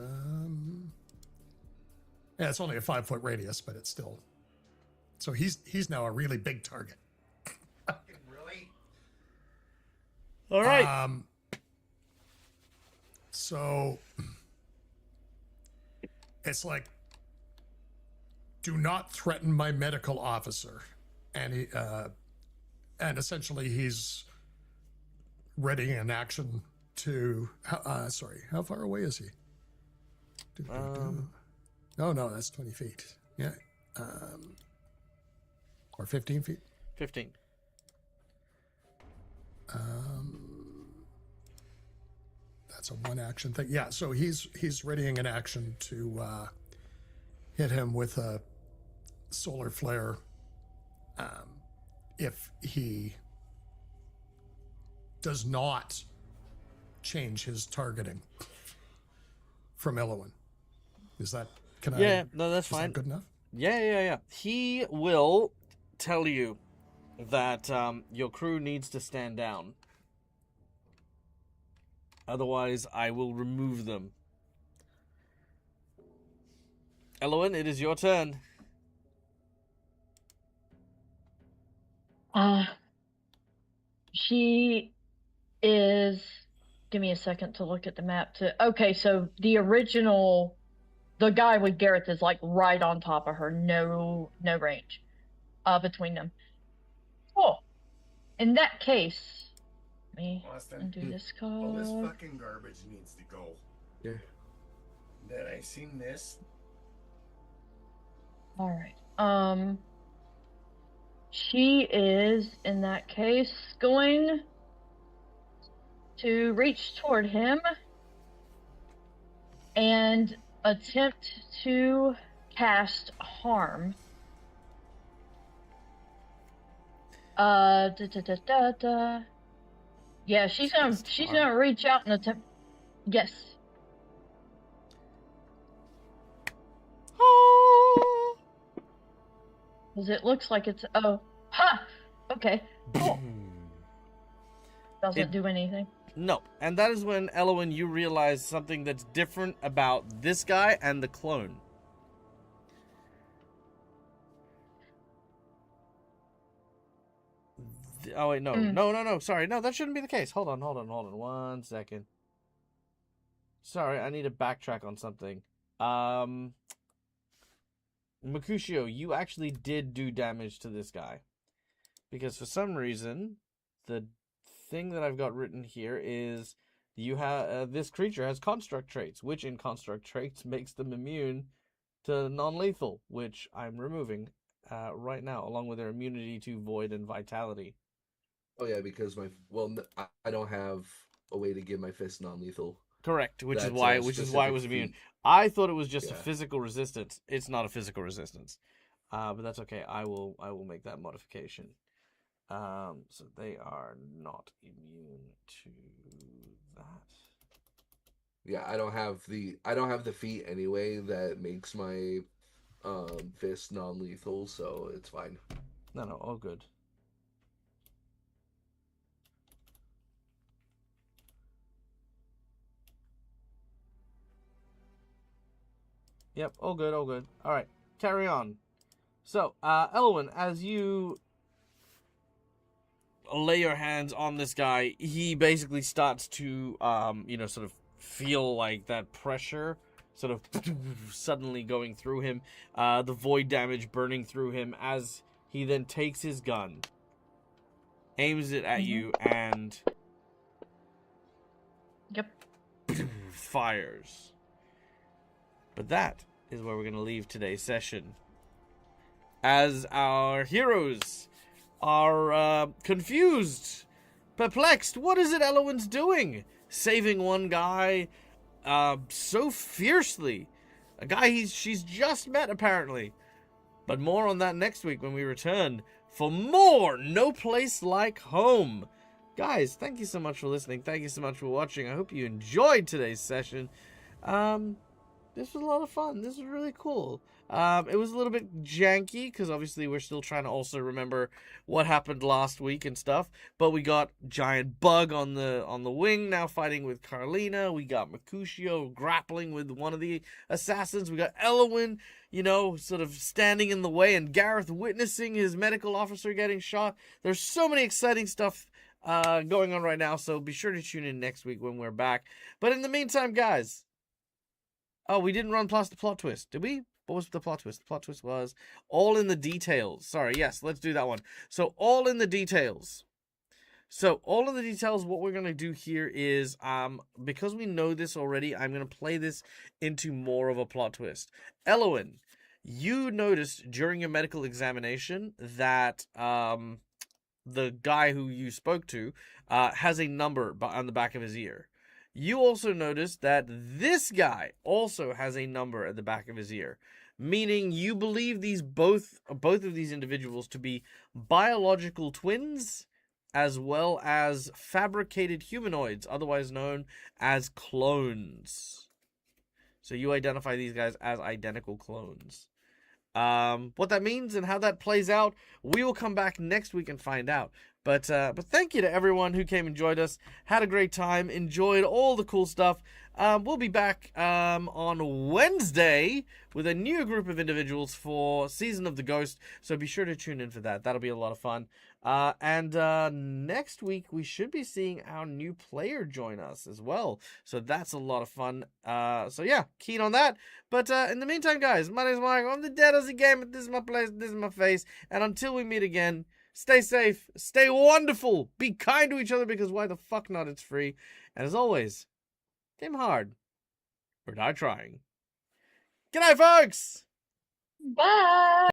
yeah, it's only a 5-foot radius, but it's still. So he's now a really big target. Really? All right. So it's like, do not threaten my medical officer, and he and essentially he's readying an action to. Sorry, how far away is he? No, that's 20 feet. Yeah, or 15 feet. 15. That's a one action thing. Yeah, so he's readying an action to hit him with a solar flare if he does not change his targeting from Elowen. Is that Yeah, no, that's is fine. that good enough? Yeah. He will tell you that your crew needs to stand down. Otherwise, I will remove them. Elowen, it is your turn. She is. Give me a second to look at the map. Okay, so the original, the guy with Gareth is like right on top of her. No range, between them. Cool. In that case, let me Austin, undo this all this code. fucking garbage needs to go. Yeah. Then I seen this. All right. She is in that case going to reach toward him and attempt to cast harm. Yeah, she's gonna reach out and attempt. Yes. Because it looks like it's okay, cool. Doesn't do anything. No, and that is when, Elowen, you realize something that's different about this guy and the clone. Oh wait, no, sorry, no, that shouldn't be the case. Hold on, 1 second. Sorry, I need to backtrack on something. Mercutio, you actually did do damage to this guy. Because for some reason, the thing that I've got written here is you have this creature has construct traits, which in construct traits makes them immune to non-lethal, which I'm removing right now, along with their immunity to void and vitality. Oh yeah, because I don't have a way to give my fist non-lethal. Correct, which is That's why a it was specific immune. feat. I thought it was just a Yeah. physical resistance. It's not a physical resistance, but that's okay. I will make that modification. So they are not immune to that. Yeah, I don't have the feat anyway that makes my fist non-lethal, so it's fine. No, all good. Yep, all good, all good. All right, carry on. So, Elwyn, as you lay your hands on this guy, he basically starts to, sort of feel like that pressure sort of suddenly going through him, the void damage burning through him as he then takes his gun, aims it at you, and Yep. fires. But that is where we're going to leave today's session. As our heroes are confused, perplexed. What is it Elowyn's doing? Saving one guy so fiercely. A guy she's just met, apparently. But more on that next week when we return for more No Place Like Home. Guys, thank you so much for listening. Thank you so much for watching. I hope you enjoyed today's session. This was a lot of fun. This was really cool. It was a little bit janky because obviously we're still trying to also remember what happened last week and stuff. But we got giant bug on the wing now fighting with Carlina. We got Mercutio grappling with one of the assassins. We got Elowyn, sort of standing in the way, and Gareth witnessing his medical officer getting shot. There's so many exciting stuff going on right now. So be sure to tune in next week when we're back. But in the meantime, guys. Oh, we didn't run past the plot twist, did we? What was the plot twist? The plot twist was all in the details. Sorry, yes, let's do that one. So, all in the details. What we're going to do here is, because we know this already, I'm going to play this into more of a plot twist. Elowyn, you noticed during your medical examination that the guy who you spoke to has a number on the back of his ear. You also notice that this guy also has a number at the back of his ear, meaning you believe both of these individuals to be biological twins, as well as fabricated humanoids, otherwise known as clones. So you identify these guys as identical clones. What that means and how that plays out, we will come back next week and find out. But thank you to everyone who came and joined us. Had a great time. Enjoyed all the cool stuff. We'll be back on Wednesday with a new group of individuals for Season of the Ghost. So be sure to tune in for that. That'll be a lot of fun. And next week, we should be seeing our new player join us as well. So that's a lot of fun. So yeah, keen on that. But in the meantime, guys, my name is Mike. I'm the Dead as a Gamer. This is my place. This is my face. And until we meet again, stay safe, stay wonderful, be kind to each other because why the fuck not? It's free. And as always, game hard or die trying. Good night, folks! Bye.